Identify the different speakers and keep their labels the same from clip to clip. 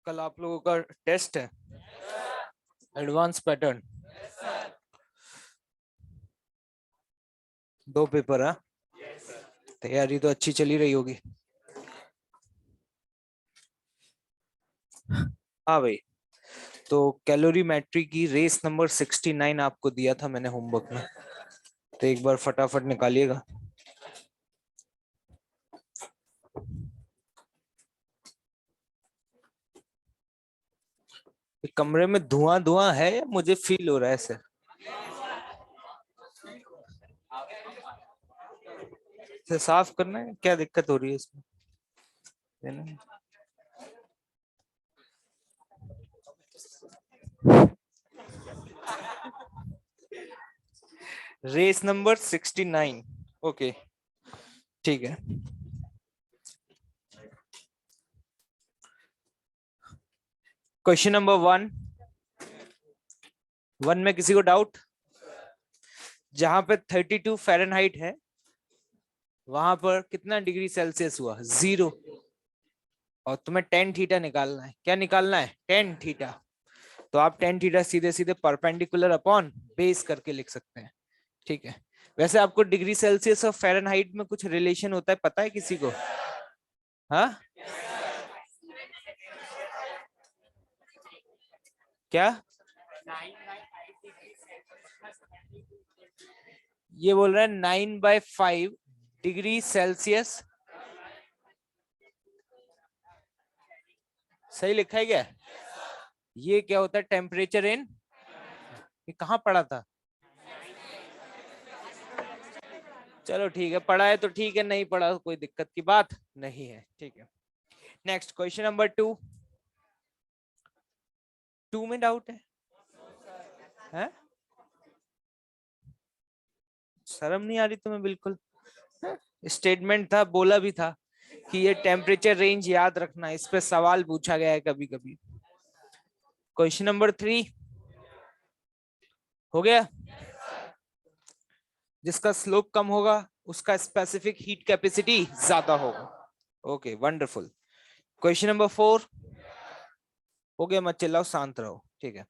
Speaker 1: कल आप लोगों का टेस्ट है, एडवांस पैटर्न, 2 पेपर है। तैयारी तो अच्छी चली रही होगी। हाँ भाई, तो कैलोरीमेट्री की रेस नंबर 69 आपको दिया था मैंने होमवर्क में, तो एक बार फटाफट निकालिएगा। कमरे में धुआं धुआं है या मुझे फील हो रहा है ऐसे? इसे साफ करना है, क्या दिक्कत हो रही है इसमें? Race number 69। ओके, ठीक है। क्वेश्चन नंबर 1 में किसी को डाउट? जहां पे 32 फ़ारेनहाइट है वहां पर कितना डिग्री सेल्सियस हुआ? 0। और तुम्हें टेन थीटा निकालना है। क्या निकालना है? Tan theta. तो आप टेन थीटा सीधे सीधे परपेंडिकुलर अपॉन बेस करके लिख सकते हैं। ठीक है। वैसे आपको डिग्री सेल्सियस और फ़ारेनहाइट में कुछ रिलेशन होता है, पता है किसी को? हाँ, क्या? ये बोल रहा है 9/5 डिग्री सेल्सियस। सही लिखा है क्या? ये क्या होता है? टेम्परेचर इन, ये कहाँ पढ़ा था? चलो ठीक है, पढ़ा है तो ठीक है, नहीं पढ़ा तो कोई दिक्कत की बात नहीं है। ठीक है, नेक्स्ट क्वेश्चन नंबर 2 में डाउट है? शर्म नहीं आ रही तुम्हें बिल्कुल? स्टेटमेंट था, बोला भी था कि ये टेम्परेचर रेंज याद रखना, इस पे सवाल पूछा गया है कभी कभी। क्वेश्चन नंबर 3 हो गया। जिसका स्लोप कम होगा उसका स्पेसिफिक हीट कैपेसिटी ज्यादा होगा। Okay, wonderful. क्वेश्चन नंबर 4 हो गया, मत चिल्लाओ, शांत रहो। ठीक है,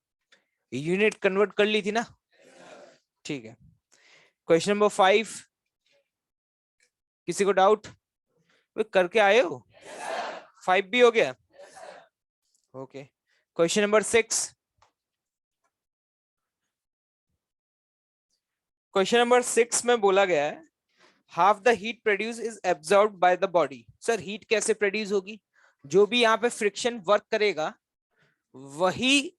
Speaker 1: यूनिट कन्वर्ट कर ली थी ना? ठीक है। क्वेश्चन नंबर 5, किसी को डाउट? करके आए हो? 5 भी हो गया। Okay, question number 6। Question number 6 में बोला गया है half the heat produce is absorbed by the body. Sir, heat कैसे प्रोड्यूस होगी? जो भी यहाँ पे फ्रिक्शन वर्क करेगा वही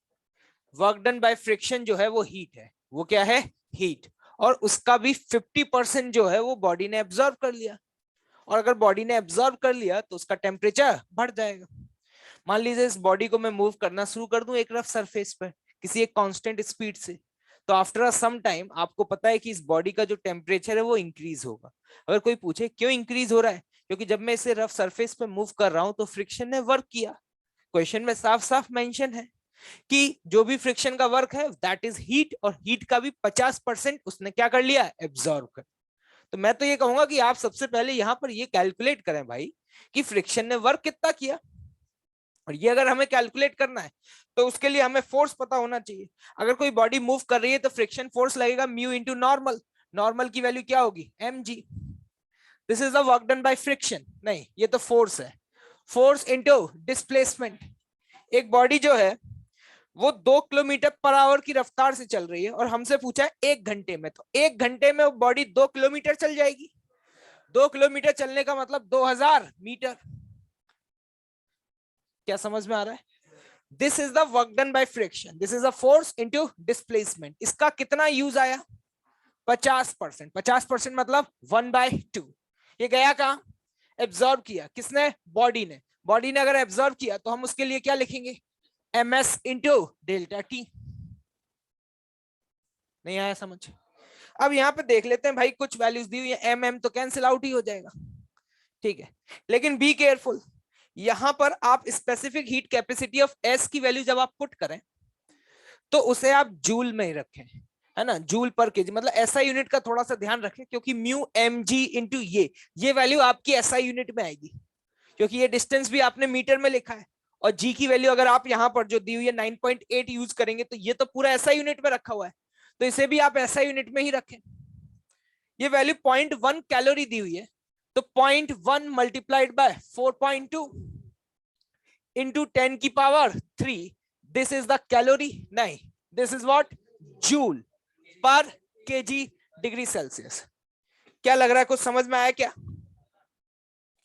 Speaker 1: वर्क डन बाय फ्रिक्शन जो है वो हीट है। वो क्या है? हीट। और उसका भी 50% जो है वो बॉडी ने एब्जॉर्ब कर लिया। और अगर बॉडी ने एब्जॉर्ब कर लिया तो उसका टेम्परेचर बढ़ जाएगा। मान लीजिए इस बॉडी को मैं मूव करना शुरू कर दूं एक रफ सरफेस पर किसी एक कांस्टेंट स्पीड से, तो आफ्टर सम टाइम आपको पता है कि इस बॉडी का जो टेम्परेचर है वो इंक्रीज होगा। अगर कोई पूछे क्यों इंक्रीज हो रहा है, क्योंकि जब मैं इसे रफ सरफेस पे मूव कर रहा हूं तो फ्रिक्शन ने वर्क किया। क्वेश्चन में साफ साफ मेंशन है कि जो भी फ्रिक्शन का वर्क है दैट इज हीट, और हीट का भी 50% उसने क्या कर लिया? एब्जॉर्ब कर। तो मैं तो ये कहूंगा कि आप सबसे पहले यहां पर ये कैलकुलेट करें भाई कि फ्रिक्शन ने वर्क कितना किया। और ये अगर हमें कैलकुलेट करना है तो उसके लिए हमें फोर्स पता होना चाहिए। अगर कोई बॉडी मूव कर रही है तो फ्रिक्शन फोर्स लगेगा म्यू इंटू नॉर्मल। नॉर्मल की वैल्यू क्या होगी? mg। This is the work done by friction, नहीं ये तो फोर्स है। Force into displacement. एक बॉडी जो है वो 2 किलोमीटर पर आवर की रफ्तार से चल रही है और हमसे पूछा है 1 घंटे में, तो 1 घंटे में वो बॉडी 2 किलोमीटर चल जाएगी। 2 किलोमीटर चलने का मतलब 2000 मीटर। क्या समझ में आ रहा है? This is the work done by friction, this is a force into displacement. इसका कितना यूज आया? 50%। 50% मतलब 1/2। ये गया कहां? एब्जॉर्ब किया। किसने? बॉडी ने। बॉडी ने अगर एब्जॉर्ब किया तो हम उसके लिए क्या लिखेंगे? ms into delta T. नहीं आया समझ? अब यहां पे देख लेते हैं भाई, कुछ वैल्यूज दी हुई है, mm तो कैंसिल आउट ही हो जाएगा। ठीक है, लेकिन बी केयरफुल। यहां पर आप specific heat capacity of S की वैल्यू जब आप पुट करें तो उसे आप जूल में ही रखें, है ना? जूल पर केजी, मतलब एसआई यूनिट का थोड़ा सा ध्यान रखें, क्योंकि म्यू एम जी इंटू ये वैल्यू आपकी एसआई यूनिट में आएगी, क्योंकि ये डिस्टेंस भी आपने मीटर में लिखा है और जी की वैल्यू अगर आप यहाँ पर जो दी हुई है 9.8 यूज करेंगे तो ये तो पूरा ऐसा यूनिट में रखा हुआ है, तो इसे भी आप ऐसा यूनिट में ही रखें। ये वैल्यू 0.1 कैलोरी दी हुई है, तो 0.1 मल्टीप्लाइड बाय 4.2 इंटू 10 की power 3, this is the calorie, नहीं दिस इज व्हाट, जूल पर केजी डिग्री सेल्सियस। क्या लग रहा है, कुछ समझ में आया क्या?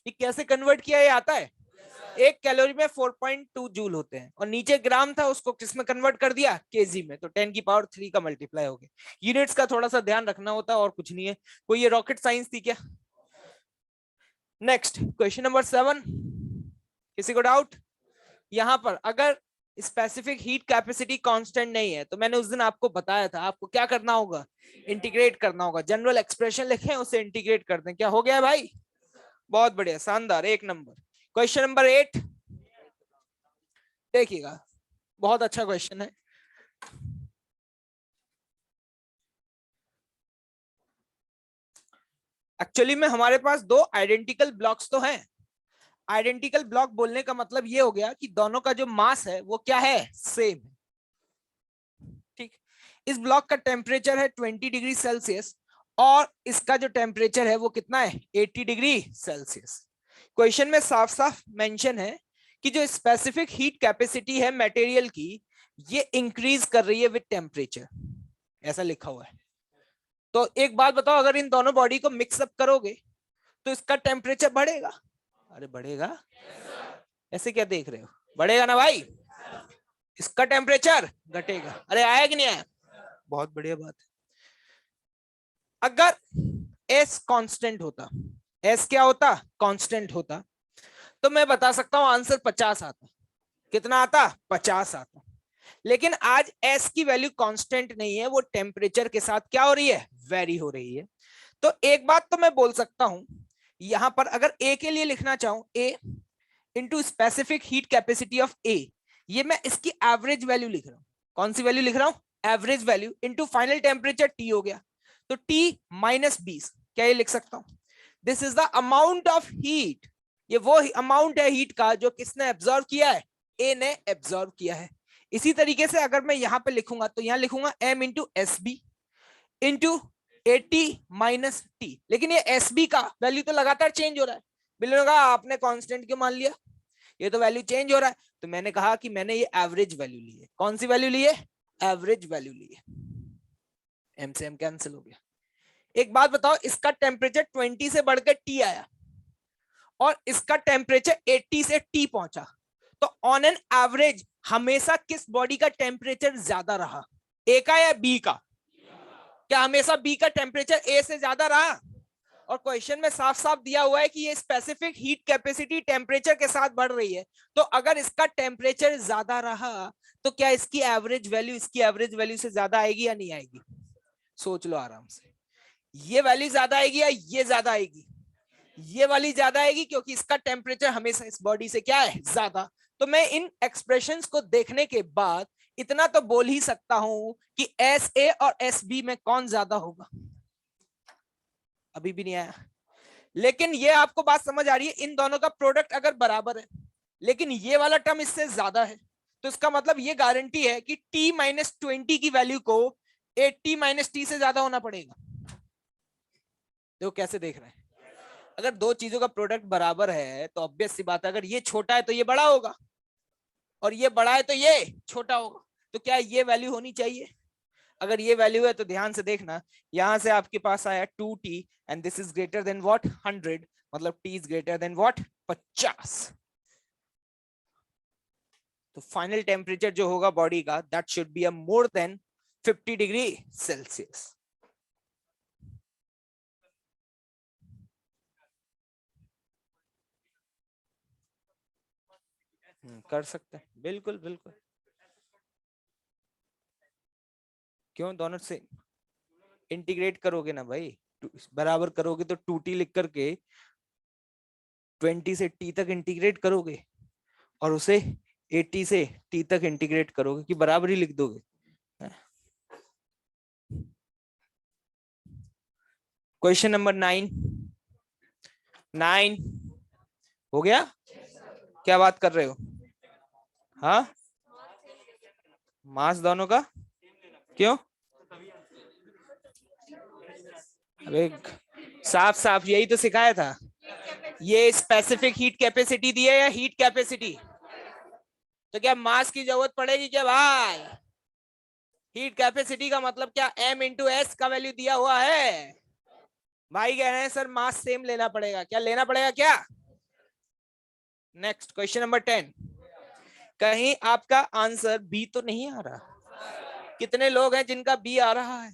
Speaker 1: ये कैसे कन्वर्ट किया, ये आता है? एक कैलोरी में 4.2 जूल होते हैं, और नीचे ग्राम था, उसको किस में कन्वर्ट कर दिया, केजी में, तो 10 की पावर 3 का मल्टीप्लाई हो गया। यूनिट्स का थोड़ा सा ध्यान रखना होता है और कुछ नहीं है। कोई ये रॉकेट साइंस थी क्या? नेक्स्ट क्वेश्चन नंबर 7, किसी को डाउट? यहां पर अगर स्पेसिफिक हीट कैपेसिटी कांस्टेंट नहीं है, तो मैंने उस दिन आपको बताया था आपको क्या करना होगा, इंटीग्रेट करना होगा। जनरल एक्सप्रेशन लिखें, उसे इंटीग्रेट कर दें। क्या हो गया भाई? बहुत बढ़िया, शानदार, एक नंबर। क्वेश्चन नंबर 8 देखिएगा, बहुत अच्छा क्वेश्चन है। एक्चुअली में हमारे पास दो आइडेंटिकल ब्लॉक्स तो हैं। आइडेंटिकल ब्लॉक बोलने का मतलब ये हो गया कि दोनों का जो मास है वो क्या है, सेम है। ठीक, इस ब्लॉक का टेम्परेचर है 20 डिग्री सेल्सियस और इसका जो टेम्परेचर है वो कितना है, 80 डिग्री सेल्सियस। क्वेश्चन में साफ साफ मेंशन है कि जो स्पेसिफिक हीट कैपेसिटी है मटेरियल की, ये इंक्रीज कर रही है विद टेम्परेचर, ऐसा लिखा हुआ है। तो एक बात बताओ, अगर इन दोनों बॉडी को मिक्सअप करोगे तो इसका टेम्परेचर बढ़ेगा? अरे बढ़ेगा, ऐसे क्या देख रहे हो, बढ़ेगा ना भाई। इसका टेम्परेचर घटेगा। अरे आया कि नहीं आया? बहुत बढ़िया बात है। अगर एस कांस्टेंट होता, एस क्या होता, कांस्टेंट होता, तो मैं बता सकता हूं आंसर 50 आता। कितना आता, 50 आता। लेकिन आज एस की वैल्यू कांस्टेंट नहीं है, वो टेम्परेचर के साथ क्या हो रही है, वेरी हो रही है। तो एक बात तो मैं बोल सकता हूं, यहां पर अगर ए के लिए लिखना चाहूं, A into specific heat capacity of A, ये मैं इसकी एवरेज वैल्यू लिख रहा हूं। कौन सी वैल्यू लिख रहा हूं, average value into final temperature T हो गया, तो टी -20, क्या ये लिख सकता हूं, this is the amount of heat. ये वो अमाउंट है हीट का जो किसने एब्जॉर्व किया है, ए ने एब्जॉर्व किया है। इसी तरीके से अगर मैं यहां पे लिखूंगा तो यहां लिखूंगा m into S B into 80 minus T. लेकिन ये एस बी का वैल्यू तो लगातार चेंज हो रहा है। बिल्कुल कहा आपने कांस्टेंट क्यों मान लिया, ये तो वैल्यू चेंज हो रहा है। तो मैंने कहा कि मैंने ये एवरेज वैल्यू ली है। कौन सी वैल्यू ली है, एवरेज वैल्यू ली है। एम से एम कैंसिल हो गया। एक बात बताओ, इसका टेम्परेचर 20 से बढ़कर टी आया और इसका टेम्परेचर 80 से टी पहुंचा, तो ऑन एन एवरेज हमेशा किस बॉडी का टेम्परेचर ज्यादा रहा, ए का या बी का? क्या हमेशा बी का टेम्परेचर ए से ज्यादा रहा? और क्वेश्चन में साफ साफ दिया हुआ है कि ये स्पेसिफिक हीट कैपेसिटी टेम्परेचर के साथ बढ़ रही है। तो अगर इसका टेम्परेचर ज्यादा रहा तो क्या इसकी एवरेज वैल्यू इसकी एवरेज वैल्यू से ज्यादा आएगी या नहीं आएगी? सोच लो आराम से, ये वैल्यू ज्यादा आएगी या ये ज्यादा आएगी? ये वाली ज्यादा आएगी, क्योंकि इसका टेम्परेचर हमेशा इस बॉडी से क्या है, ज्यादा। तो मैं इन एक्सप्रेशंस को देखने के बाद इतना तो बोल ही सकता हूं कि एस ए और एस बी में कौन ज्यादा होगा। अभी भी नहीं आया, लेकिन ये आपको बात समझ आ रही है, इन दोनों का प्रोडक्ट अगर बराबर है लेकिन ये वाला टर्म इससे ज्यादा है, तो इसका मतलब ये गारंटी है कि t-20 की वैल्यू को 80 - t से ज्यादा होना पड़ेगा। देखो कैसे देख रहे हैं, अगर दो चीजों का प्रोडक्ट बराबर है तो ऑब्वियस सी बात है, अगर ये छोटा है तो ये बड़ा होगा और ये बड़ा है तो ये छोटा होगा। तो क्या ये वैल्यू होनी चाहिए? अगर ये वैल्यू है तो ध्यान से देखना, यहां से आपके पास आया 2t and this is greater than what, 100, मतलब t is greater than what, 50। तो फाइनल टेम्परेचर जो होगा बॉडी का, that should be a more than 50 degree Celsius. कर सकते हैं, बिल्कुल बिल्कुल। क्यों, दोनों से इंटीग्रेट करोगे ना भाई, बराबर करोगे तो 2t लिख करके 20 से t तक इंटीग्रेट करोगे और उसे 80 से t तक इंटीग्रेट करोगे, कि बराबर ही लिख दोगे। क्वेश्चन नंबर 9, 9 हो गया, क्या बात कर रहे हो? हाँ, मास दोनों का क्यों? अरे साफ साफ यही तो सिखाया था। ये स्पेसिफिक हीट कैपेसिटी दी है या हीट कैपेसिटी? तो क्या मास की जरूरत पड़ेगी क्या भाई? हीट कैपेसिटी का मतलब क्या, m इंटू एस का वैल्यू दिया हुआ है। भाई कह रहे हैं सर मास सेम लेना पड़ेगा, क्या लेना पड़ेगा क्या? Next question number 10। कहीं आपका आंसर बी तो नहीं आ रहा? कितने लोग हैं जिनका बी आ रहा है?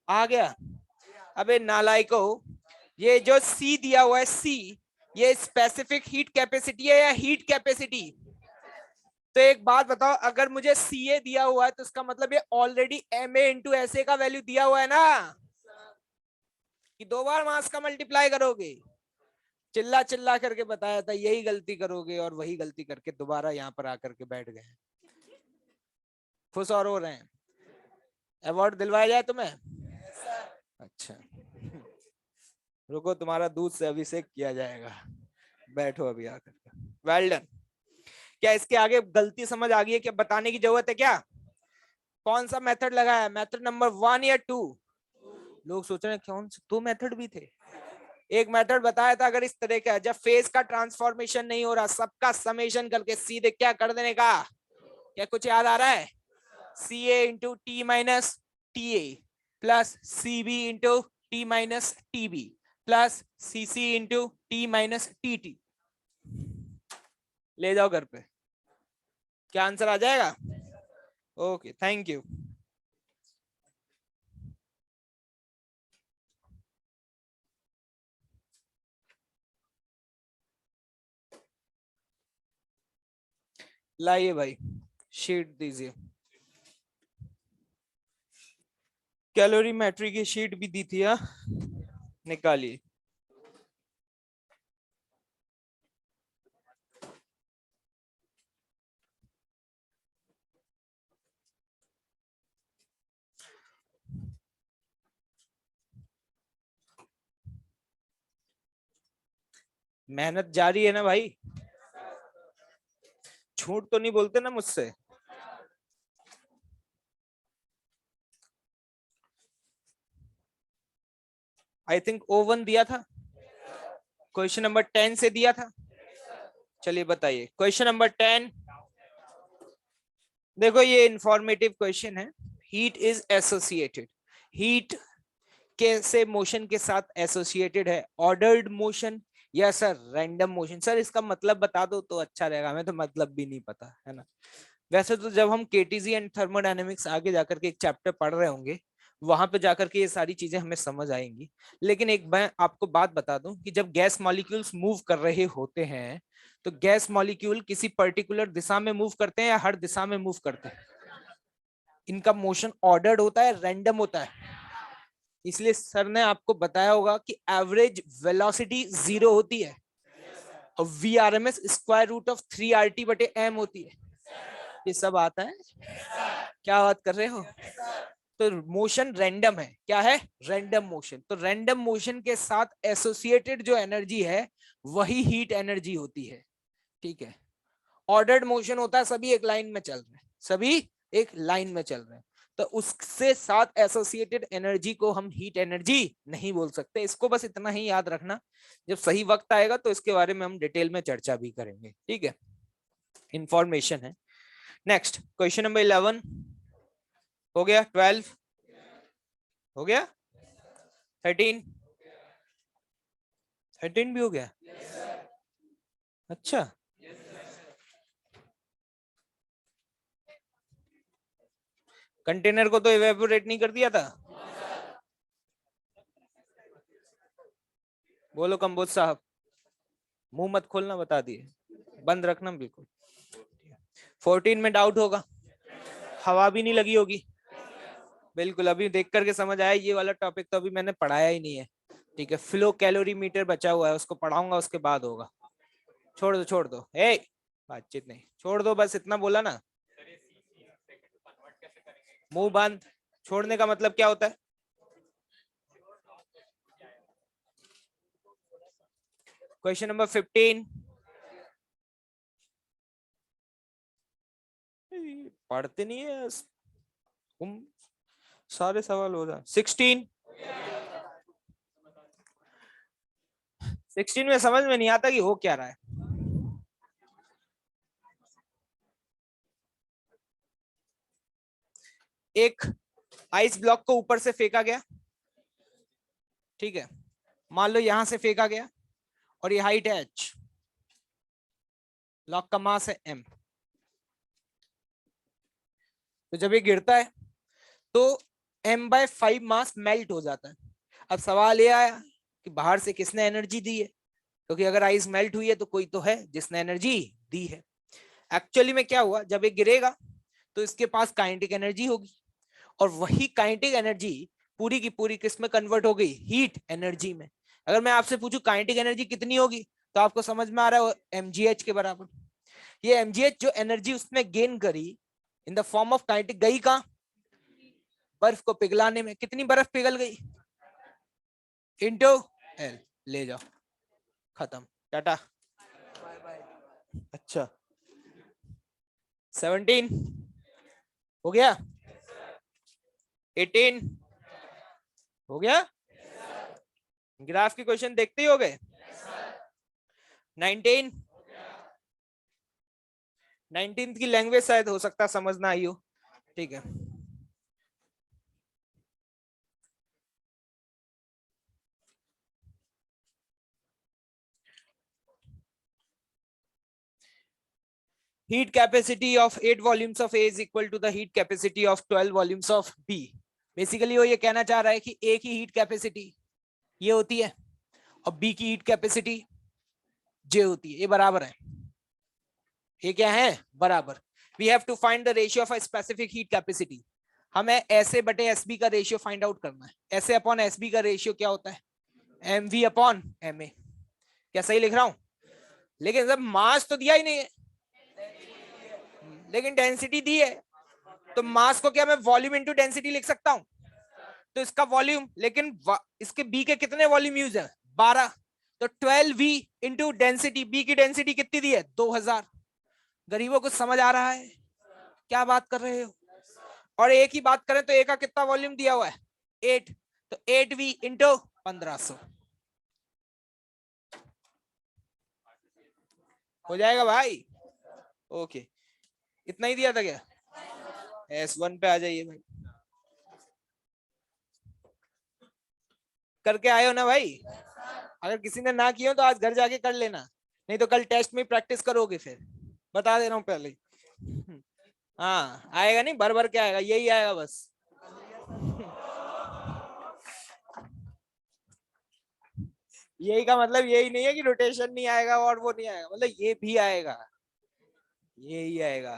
Speaker 1: आ गया? अबे नालायको, ये जो सी दिया हुआ है सी, ये स्पेसिफिक हीट कैपेसिटी है या हीट कैपेसिटी? तो एक बात बताओ, अगर मुझे सी ए दिया हुआ है तो इसका मतलब ये already M A into S A का वैल्यू दिया हुआ है ना, कि दो बार मास का मल्टीप्लाई करोगे? चिल्ला चिल्ला करके बताया था यही गलती करोगे, और वही गलती करके दोबारा यहाँ पर आकर के बैठ गए। खुश और हो रहे हैं? अवार्ड दिलवाया जाए तुम्हें? अच्छा, रुको तुम्हारा दूध से अभिषेक किया जाएगा। बैठो अभी आकर। Well done. क्या इसके आगे गलती समझ आ गई है, क्या बताने की जरूरत है क्या? कौन सा मेथड लगाया, मेथड नंबर 1 या 2? लोग सोच रहे हैं कौन से 2 मेथड भी थे? एक मेथड बताया था, अगर इस तरह का जब फेज का ट्रांसफॉर्मेशन नहीं हो रहा, सबका समेशन करके सीधे क्या कर देने का। क्या कुछ याद आ रहा है? C A into T minus T A plus C B into T minus T B plus C C into T minus T T. ले जाओ घर पे, क्या आंसर आ जाएगा? Okay thank you. लाइए भाई, शीट दीजिए। कैलोरीमेट्री की शीट भी दी थी, हाँ निकालिए। मेहनत जारी है ना भाई? झूठ तो नहीं बोलते ना मुझसे? आई थिंक ओवन दिया था, क्वेश्चन नंबर 10 से दिया था। चलिए बताइए क्वेश्चन नंबर 10। देखो ये इंफॉर्मेटिव क्वेश्चन है। हीट इज एसोसिएटेड, हीट कैसे मोशन के साथ एसोसिएटेड है, ऑर्डर्ड मोशन या सर रैंडम मोशन? सर इसका मतलब बता दो तो अच्छा रहेगा, हमें तो मतलब भी नहीं पता है ना। वैसे तो जब हम केटीजी एंड थर्मोडायनेमिक्स आगे जाकर के एक चैप्टर पढ़ रहे होंगे, वहां पे जाकर के ये सारी चीजें हमें समझ आएंगी। लेकिन एक मैं आपको बात बता दूं कि जब गैस मॉलिक्यूल्स मूव कर रहे होते हैं, तो गैस मॉलिक्यूल किसी पर्टिकुलर दिशा में मूव करते हैं या हर दिशा में मूव करते हैं? इनका मोशन ऑर्डर्ड होता है, रैंडम होता है। इसलिए सर ने आपको बताया होगा कि एवरेज वेलोसिटी 0 होती है और V R M S square root of 3 RT बटे एम होती है। ये सब आता है? क्या बात कर रहे हो? तो मोशन रैंडम है, क्या है? Random motion. तो रैंडम मोशन के साथ एसोसिएटेड जो एनर्जी है वही हीट एनर्जी होती है। ठीक है। ऑर्डर्ड मोशन होता है, सभी एक लाइन में चल रहे हैं, सभी एक लाइन में चल रहे हैं, तो उससे साथ एसोसिएटेड एनर्जी को हम हीट एनर्जी नहीं बोल सकते। इसको बस इतना ही याद रखना, जब सही वक्त आएगा तो इसके बारे में हम डिटेल में चर्चा भी करेंगे। ठीक है, इंफॉर्मेशन है। नेक्स्ट क्वेश्चन नंबर 11 हो गया, 12 हो गया, 13 13 भी हो गया। अच्छा, कंटेनर को तो इवेपोरेट नहीं कर दिया था? बोलो कंबोज साहब, मुंह मत खोलना, बता दिए, बंद रखना बिल्कुल। 14 में डाउट होगा, हवा भी नहीं लगी होगी। बिल्कुल, अभी देख करके समझ आया, ये वाला टॉपिक तो अभी मैंने पढ़ाया ही नहीं है। ठीक है, फ्लो कैलोरी मीटर बचा हुआ है, उसको पढ़ाऊंगा, उसके बाद होगा। छोड़ दो छोड़ दो, ए बातचीत नहीं, छोड़ दो, बस इतना बोला ना। मुंह बंद। छोड़ने का मतलब क्या होता है? Question number 15। पढ़ते नहीं है तुम, सारे सवाल हो जाए। 16 में समझ में नहीं आता कि हो क्या रहा है। एक आइस ब्लॉक को ऊपर से फेंका गया, ठीक है, मान लो यहां से फेंका गया और ये हाइट है h, ब्लॉक का मास है m। तो जब ये गिरता है तो m/5 मास मेल्ट हो जाता है। अब सवाल ये आया कि बाहर से किसने एनर्जी दी है, क्योंकि अगर आइस मेल्ट हुई है तो कोई तो है जिसने एनर्जी दी है। एक्चुअली में क्या हुआ, जब ये गिरेगा तो इसके पास काइनेटिक एनर्जी होगी, और वही काइनेटिक एनर्जी पूरी की पूरी किस में कन्वर्ट हो गई, हीट एनर्जी में। अगर मैं आपसे पूछूं काइनेटिक एनर्जी कितनी होगी, तो आपको समझ में आ रहा है mgh के बराबर। ये mgh जो एनर्जी उसने गेन करी in the form of kinetic, गई कहां, बर्फ को पिघलाने में। कितनी बर्फ पिघल गई, इंटू एल, ले जाओ, खत्म, टाटा। अच्छा 17 हो गया, 18 हो गया। ग्राफ की क्वेश्चन देखते ही हो गए। 19 19 की लैंग्वेज शायद हो सकता समझ ना आई हो, ठीक है। Heat capacity of 8 volumes of A is equal to the heat capacity of 12 volumes of B। Basically वो ये कहना चाह रहा है कि A की हीट कैपेसिटी ये होती है और B की हीट कैपेसिटी J होती है, ये बराबर है। ये क्या है, बराबर। We have to find the ratio of a specific heat capacity. हमें ऐसे बटे एसबी का रेशियो फाइंड आउट करना है। ऐसे अपॉन एसबी का रेशियो क्या होता है, एमवी अपॉन एमए। क्या सही लिख रहा हूं, लेकिन जब मास तो दिया ही नहीं है, लेकिन डेंसिटी दी है, तो मास को क्या मैं वॉल्यूम इनटू डेंसिटी लिख सकता हूं। तो इसका वॉल्यूम, लेकिन इसके बी के कितने वॉल्यूम यूज है, 12, तो 12v इंटू डेंसिटी। बी की डेंसिटी कितनी दी है, 2000। गरीबों को समझ आ रहा है क्या बात कर रहे हो। और एक ही बात करें तो ए का कितना वॉल्यूम दिया हुआ है, 8, तो 8v इंटू 1500 हो जाएगा भाई। ओके, इतना ही दिया था क्या, S1 पे आ जाइए भाई। करके आए हो ना भाई, अगर किसी ने ना किया हो तो आज घर जाके कर लेना, नहीं तो कल टेस्ट में प्रैक्टिस करोगे फिर, बता दे रहा हूं पहले। हाँ आएगा नहीं, भर भर के आएगा, यही आएगा बस। यही का मतलब यही नहीं है कि रोटेशन नहीं आएगा और वो नहीं आएगा, मतलब ये भी आएगा, ये ही आएगा।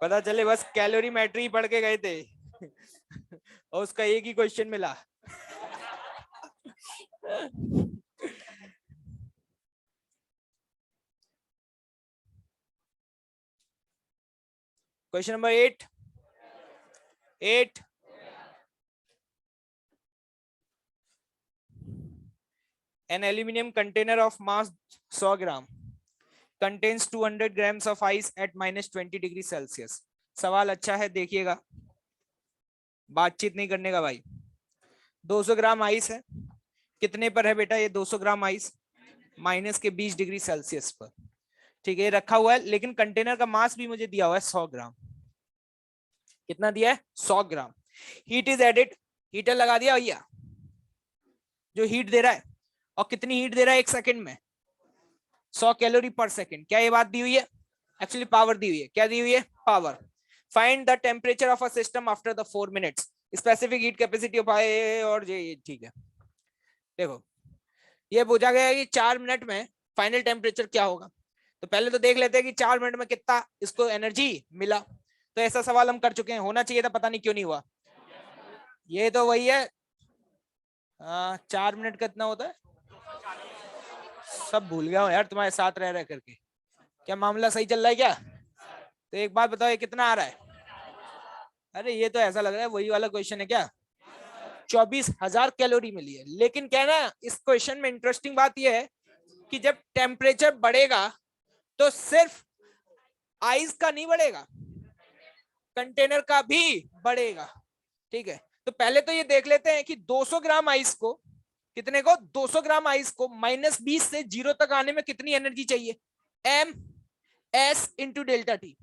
Speaker 1: पता चले बस कैलोरीमेट्री पढ़ के गए थे और उसका एक ही क्वेश्चन मिला। Question number 8 an aluminum container of mass 100 gram contains 200 grams of ice at -20 degree Celsius. सवाल अच्छा है, देखिएगा, बातचीत नहीं करने का भाई। 200 ग्राम आइस है, कितने पर है बेटा ये 200 ग्राम आइस, -20 डिग्री सेल्सियस पर, ठीक है, रखा हुआ है। लेकिन कंटेनर का मास भी मुझे दिया हुआ है 100 ग्राम। कितना दिया है, 100 ग्राम। हीट इज एडेड, हीटर लगा दिया भैया, जो हीट दे रहा है, और कितनी हीट दे रहा है एक सेकंड में, 100 कैलोरी पर सेकंड। क्या ये बात दी हुई है, एक्चुअली पावर दी हुई है, क्या दी हुई है, power. Find the temperature of a system after the 4 minutes, specific heat capacity of I और जे, ठीक है। देखो ये पूछा गया है कि 4 मिनट में फाइनल टेम्परेचर क्या होगा, तो पहले तो देख लेते हैं कि 4 मिनट में कितना इसको एनर्जी मिला। तो ऐसा सवाल हम कर चुके हैं, होना चाहिए था, पता नहीं क्यों नहीं हुआ। ये तो वही है, 4 मिनट कितना होता है, सब भूल गया हूँ यार तुम्हारे साथ रह रह करके। क्या मामला सही चल रहा है क्या, तो एक बात बताओ, ये कितना आ रहा है। अरे ये तो ऐसा लग रहा है वही वाला क्वेश्चन है क्या, 24,000 कैलोरी मिली है। लेकिन क्या है ना, इस क्वेश्चन में इंटरेस्टिंग बात यह है कि जब टेम्परेचर बढ़ेगा तो सिर्फ आइस का नहीं बढ़ेगा, कंटेनर का भी बढ़ेगा। ठीक है, तो पहले तो ये देख लेते हैं कि 200 ग्राम आइस को, कितने को, 200 ग्राम आइस को -20 से 0 तक आने में कितनी एनर्जी चाहिए, M S into delta T.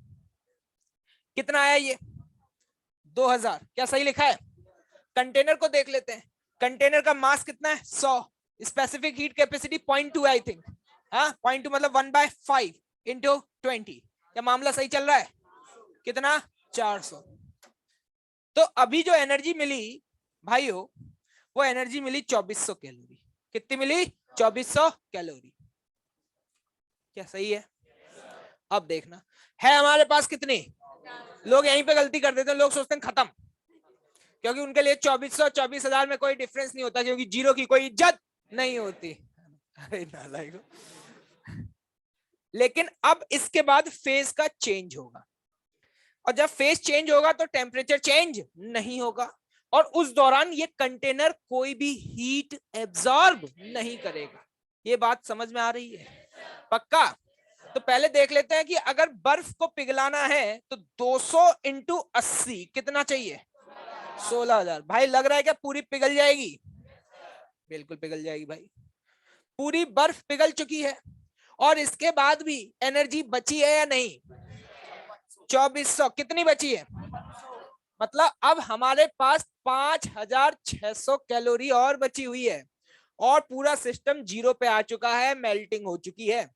Speaker 1: कितना आया ये, 2000, क्या सही लिखा है। कंटेनर को देख लेते हैं, कंटेनर का मास कितना है, 100, specific heat capacity 0.2 I think, हाँ 0.2 मतलब 1/5 इंटू 20। क्या मामला सही चल रहा है, कितना, 400। तो अभी जो एनर्जी मिली भाइयों, वो एनर्जी मिली 2400 कैलोरी। कितनी मिली, 2400 कैलोरी। क्या सही है। अब देखना है हमारे पास कितनी, लोग यहीं पे गलती कर देते हैं, लोग सोचते हैं खत्म, क्योंकि उनके लिए 2400 24,000 में कोई डिफरेंस नहीं होता, क्योंकि जीरो की कोई इज्जत नहीं होती। अरे नालायक। लेकिन अब इसके बाद फेज का चेंज होगा, और जब फेज चेंज होगा तो टेम्परेचर चेंज नहीं होगा, और उस दौरान ये कंटेनर कोई भी हीट एब्जॉर्ब नहीं करेगा। ये बात समझ में आ रही है, पक्का। तो पहले देख लेते हैं कि अगर बर्फ को पिघलाना है तो 200 इंटू 80 कितना चाहिए, 16,000। भाई लग रहा है क्या पूरी पिघल जाएगी, बिल्कुल पिघल जाएगी भाई, पूरी बर्फ पिघल चुकी है। और इसके बाद भी एनर्जी बची है या नहीं, 2400, कितनी बची है, मतलब अब हमारे पास 5600 कैलोरी और बची हुई है, और पूरा सिस्टम जीरो पे आ चुका है, मेल्टिंग हो चुकी है।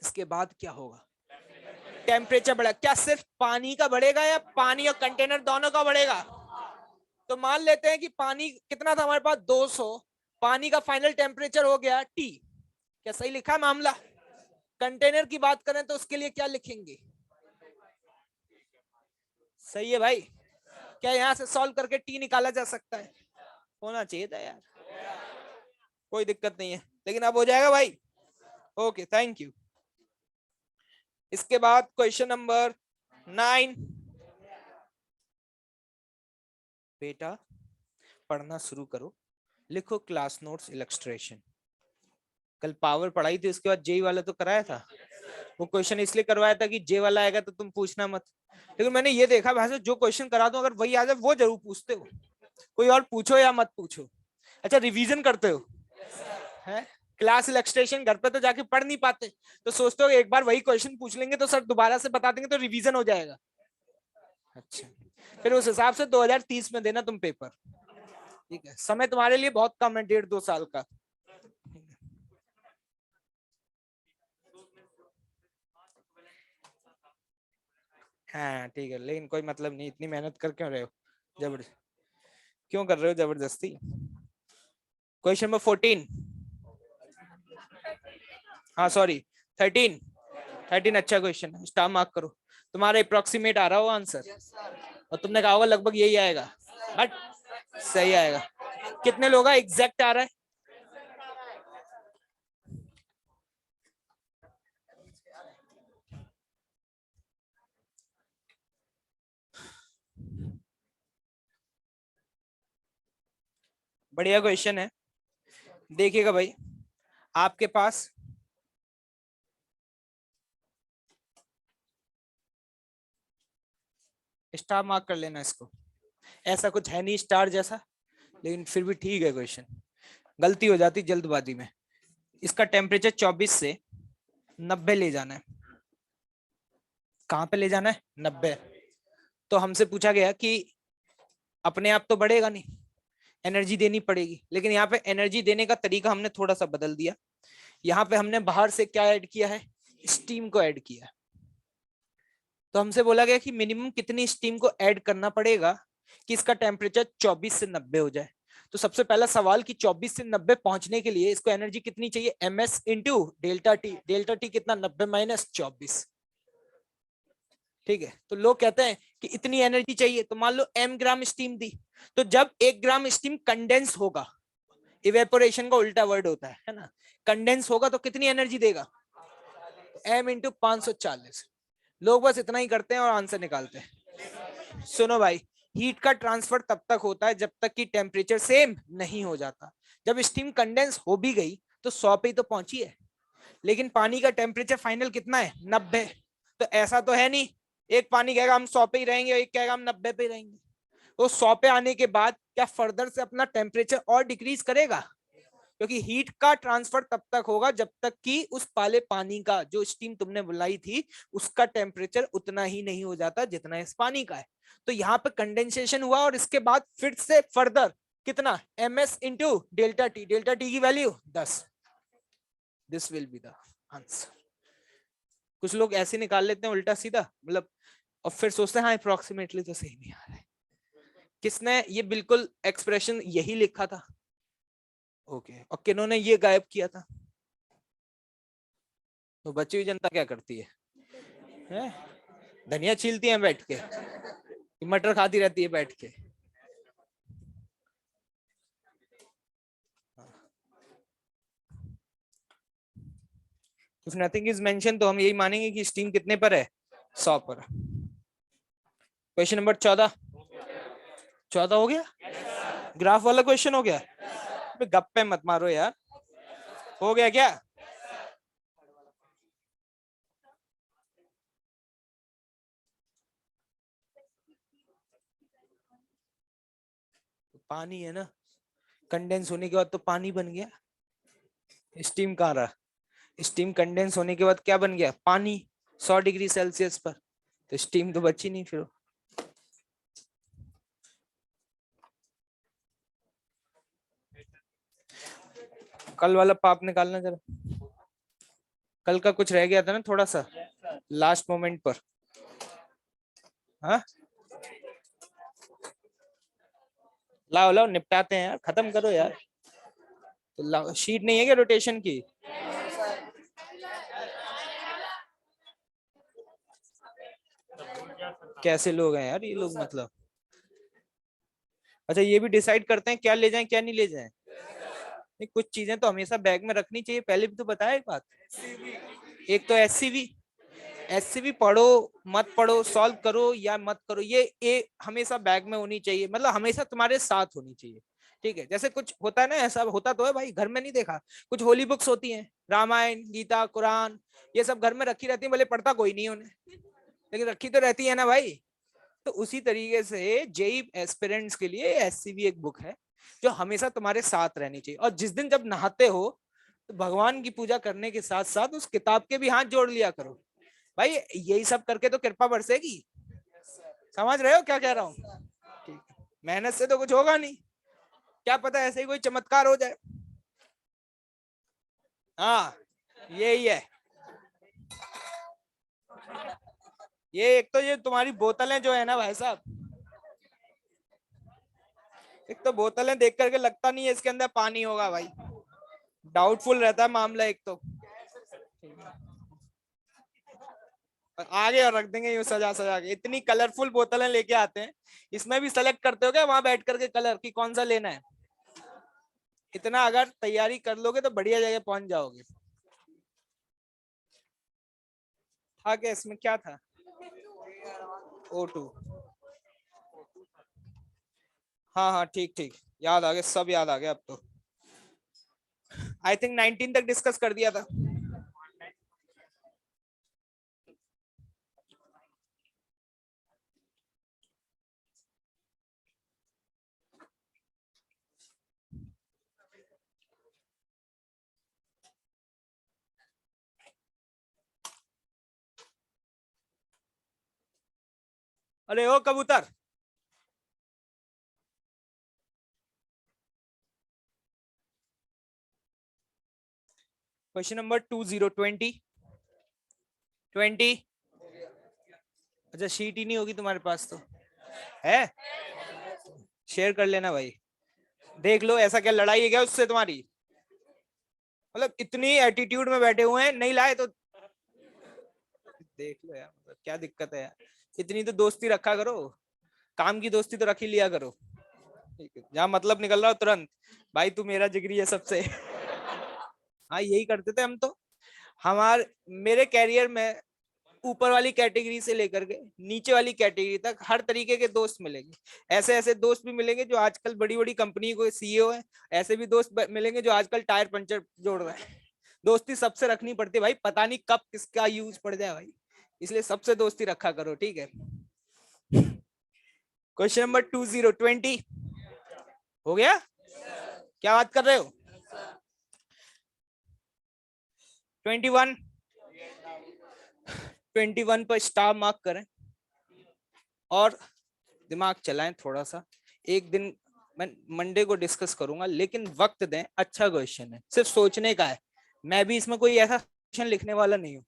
Speaker 1: इसके बाद क्या होगा, टेम्परेचर बढ़ेगा। क्या सिर्फ पानी का बढ़ेगा या पानी और कंटेनर दोनों का बढ़ेगा। तो मान लेते हैं कि पानी कितना था हमारे पास, 200, पानी का फाइनल टेम्परेचर हो गया टी। क्या सही लिखा है मामला। कंटेनर की बात करें तो उसके लिए क्या लिखेंगे, सही है भाई। क्या यहां से सॉल्व करके टी निकाला जा सकता है, होना चाहिए था यार, कोई दिक्कत नहीं है, लेकिन अब हो जाएगा भाई। Okay thank you. इसके बाद क्वेश्चन नंबर 9। बेटा पढ़ना शुरू करो, लिखो क्लास नोट्स इलस्ट्रेशन। कल पावर पढ़ाई थी, उसके बाद जे वाला तो कराया था, वो क्वेश्चन इसलिए करवाया था कि जे वाला आएगा तो तुम पूछना मत। लेकिन मैंने ये देखा भाई जो क्वेश्चन करा दो अगर वही आ जाए वो जरूर पूछते हो, कोई और पूछो या मत पूछो। अच्छा रिवीजन करते हो है, क्लास इलस्ट्रेशन घर पे तो जाके पढ़ नहीं पाते, तो सोचते हो एक बार वही क्वेश्चन पूछ लेंगे तो सर दोबारा से बता देंगे तो रिवीजन हो जाएगा। अच्छा फिर उस हिसाब से 2030 में देना तुम पेपर, ठीक है। समय तुम्हारे लिए बहुत कम है, 1.5-2 साल का। हाँ ठीक है, लेकिन कोई मतलब नहीं, इतनी मेहनत कर क्यों रहे हो, जबरदस्ती क्यों कर रहे हो, जबरदस्ती। क्वेश्चन नंबर 14, हाँ सॉरी 13, 13 अच्छा क्वेश्चन है, स्टार मार्क करो। तुम्हारा अप्रोक्सीमेट आ रहा हो आंसर, और तुमने कहा होगा लगभग यही आएगा, बट सही आएगा। कितने लोग एग्जैक्ट आ रहा है, बढ़िया क्वेश्चन है। देखिएगा भाई आपके पास स्टार मार्क कर लेना इसको, ऐसा कुछ है नहीं स्टार जैसा, लेकिन फिर भी ठीक है क्वेश्चन, गलती हो जाती जल्दबाजी में। इसका टेम्परेचर 24 से 90 ले जाना है। कहां पे ले जाना है, 90। तो हमसे पूछा गया कि अपने आप तो बढ़ेगा नहीं, एनर्जी देनी पड़ेगी, लेकिन यहाँ पे एनर्जी देने का तरीका हमने थोड़ा सा बदल दिया। यहाँ पे हमने बाहर से क्या ऐड किया है, स्टीम को ऐड किया। तो हमसे बोला गया कि मिनिमम कितनी स्टीम को ऐड करना पड़ेगा कि इसका टेम्परेचर 24 से 90 हो जाए। तो सबसे पहला सवाल कि 24 से 90 पहुंचने के लिए इसको एनर्जी कितनी चाहिए, ms into delta T. Delta T कितना, 90 माइनस 24, ठीक है। तो लोग कहते हैं कि इतनी एनर्जी चाहिए, तो मान लो m ग्राम स्टीम दी, तो जब 1 ग्राम स्टीम कंडेंस होगा, इवेपोरेशन का उल्टा वर्ड होता है ना, कंडेंस होगा तो कितनी एनर्जी देगा, m इंटू 540। लोग बस इतना ही करते हैं और आंसर निकालते हैं। सुनो भाई, हीट का ट्रांसफर तब तक होता है जब तक कि टेम्परेचर सेम नहीं हो जाता। जब स्टीम कंडेंस हो भी गई तो 100 पे ही तो पहुंची है, लेकिन पानी का टेम्परेचर फाइनल कितना है, 90। तो ऐसा तो है नहीं एक पानी कहेगा हम 100 पे ही रहेंगे, एक कहेगा हम 90 पे ही रहेंगे। तो 100 पे आने के बाद क्या फर्दर से अपना टेम्परेचर और डिक्रीज करेगा? क्योंकि हीट का ट्रांसफर तब तक होगा जब तक कि उस वाले पानी का जो स्टीम तुमने बुलाई थी उसका टेम्परेचर उतना ही नहीं हो जाता जितना इस पानी का है। तो यहाँ पे कंडेंसेशन हुआ और इसके बाद फिर से फर्दर कितना, ms इंटू डेल्टा टी की value 10। This will be the answer. कुछ लोग ऐसे निकाल लेते हैं उल्टा सीधा, मतलब, और फिर सोचते हैं हाँ अप्रोक्सीमेटली तो सही नहीं आ रहा है। किसने ये बिल्कुल एक्सप्रेशन यही लिखा था? ओके, और किन्होंने ये गायब किया था? तो बची हुई जनता क्या करती है? धनिया छीलती है बैठ के, मटर खाती रहती है बैठ के। If nothing is mentioned तो हम यही मानेंगे कि स्टीम कितने पर है, 100 पर। क्वेश्चन नंबर 14 हो गया? ग्राफ वाला क्वेश्चन हो गया? गप्पे मत मारो यार, हो गया क्या? पानी है ना, कंडेंस होने के बाद तो पानी बन गया। स्टीम कहाँ रहा? स्टीम कंडेंस होने के बाद क्या बन गया? पानी, 100 डिग्री सेल्सियस पर। तो स्टीम तो बची नहीं फिर। कल वाला पाप निकालना जरा, कल का कुछ रह गया था ना थोड़ा सा लास्ट मोमेंट पर। हाँ, लाओ लाओ निपटाते हैं यार, खत्म करो यार। तो लाओ, शीट नहीं है क्या रोटेशन की? कैसे लोग हैं यार ये लोग, मतलब। अच्छा, ये भी डिसाइड करते हैं क्या ले जाएं क्या नहीं ले जाएं? नहीं, कुछ चीजें तो हमेशा बैग में रखनी चाहिए, पहले भी तो बताया एक बात। एक तो एससीवी पढ़ो मत पढ़ो, सॉल्व करो या मत करो, ये हमेशा बैग में होनी चाहिए, मतलब हमेशा तुम्हारे साथ होनी चाहिए। ठीक है, जैसे कुछ होता है ना, ऐसा होता तो है भाई, घर में नहीं देखा, कुछ होली बुक्स होती हैं, रामायण गीता कुरान, ये सब घर में रखी रहती है, भले पढ़ता कोई नहीं उन्हें, लेकिन रखी तो रहती है ना भाई। तो उसी तरीके से जेई एस्पिरेंट्स के लिए एससीवी एक बुक है जो हमेशा तुम्हारे साथ रहनी चाहिए, और जिस दिन जब नहाते हो तो भगवान की पूजा करने के साथ साथ उस किताब के भी हाथ जोड़ लिया करो भाई। यही सब करके तो कृपा बरसेगी। समझ रहे हो क्या कह रहा हूँ? ठीक, मेहनत से तो कुछ होगा नहीं, क्या पता ऐसे ही कोई चमत्कार हो जाए। हाँ, यही है। ये एक तो ये तुम्हारी बोतलें जो है ना भाई साहब, एक तो बोतलें देख करके लगता नहीं है इसके अंदर पानी होगा भाई, डाउटफुल रहता है मामला एक तो। आगे और रख देंगे यूं सजा सजा के, इतनी कलरफुल बोतलें लेके आते हैं। इसमें भी सेलेक्ट करते हो क्या वहां बैठ करके कलर की कौन सा लेना है? इतना अगर तैयारी कर लोगे तो बढ़िया जगह पहुंच जाओगे। था क्या इसमें, क्या था? O2। हाँ हाँ, ठीक ठीक, याद आ गया, सब याद आ गया अब तो। आई थिंक 19 तक डिस्कस कर दिया था। अरे ओ कबूतर, क्वेश्चन नंबर 2020। अच्छा, शीट ही नहीं होगी तुम्हारे पास तो है, शेयर कर लेना भाई। देख लो ऐसा क्या लड़ाई है क्या उससे तुम्हारी, मतलब इतनी एटीट्यूड में बैठे हुए हैं, नहीं लाए तो देख लो यार, मतलब क्या दिक्कत है यार, इतनी तो दोस्ती रखा करो, काम की दोस्ती तो रख ही लिया करो। ठीक है, जहाँ मतलब निकल रहा हो तुरंत, भाई तू मेरा जिगरी है सबसे। हाँ, यही करते थे हम तो। हमारे मेरे कैरियर में ऊपर वाली कैटेगरी से लेकर के नीचे वाली कैटेगरी तक हर तरीके के दोस्त मिलेंगे। ऐसे ऐसे दोस्त भी मिलेंगे जो आजकल बड़ी बड़ी कंपनी को सीईओ है, ऐसे भी दोस्त मिलेंगे जो आजकल टायर पंचर जोड़ रहे हैं। दोस्ती सबसे रखनी पड़ती है भाई, पता नहीं कब किसका यूज पड़ जाए भाई, इसलिए सबसे दोस्ती रखा करो, ठीक है। क्वेश्चन नंबर 20 हो गया, क्या बात कर रहे हो? 21 पर स्टार मार्क करें और दिमाग चलाएं थोड़ा सा। एक दिन मैं मंडे को डिस्कस करूंगा, लेकिन वक्त दें, अच्छा क्वेश्चन है, सिर्फ सोचने का है। मैं भी इसमें कोई ऐसा क्वेश्चन लिखने वाला नहीं हूँ,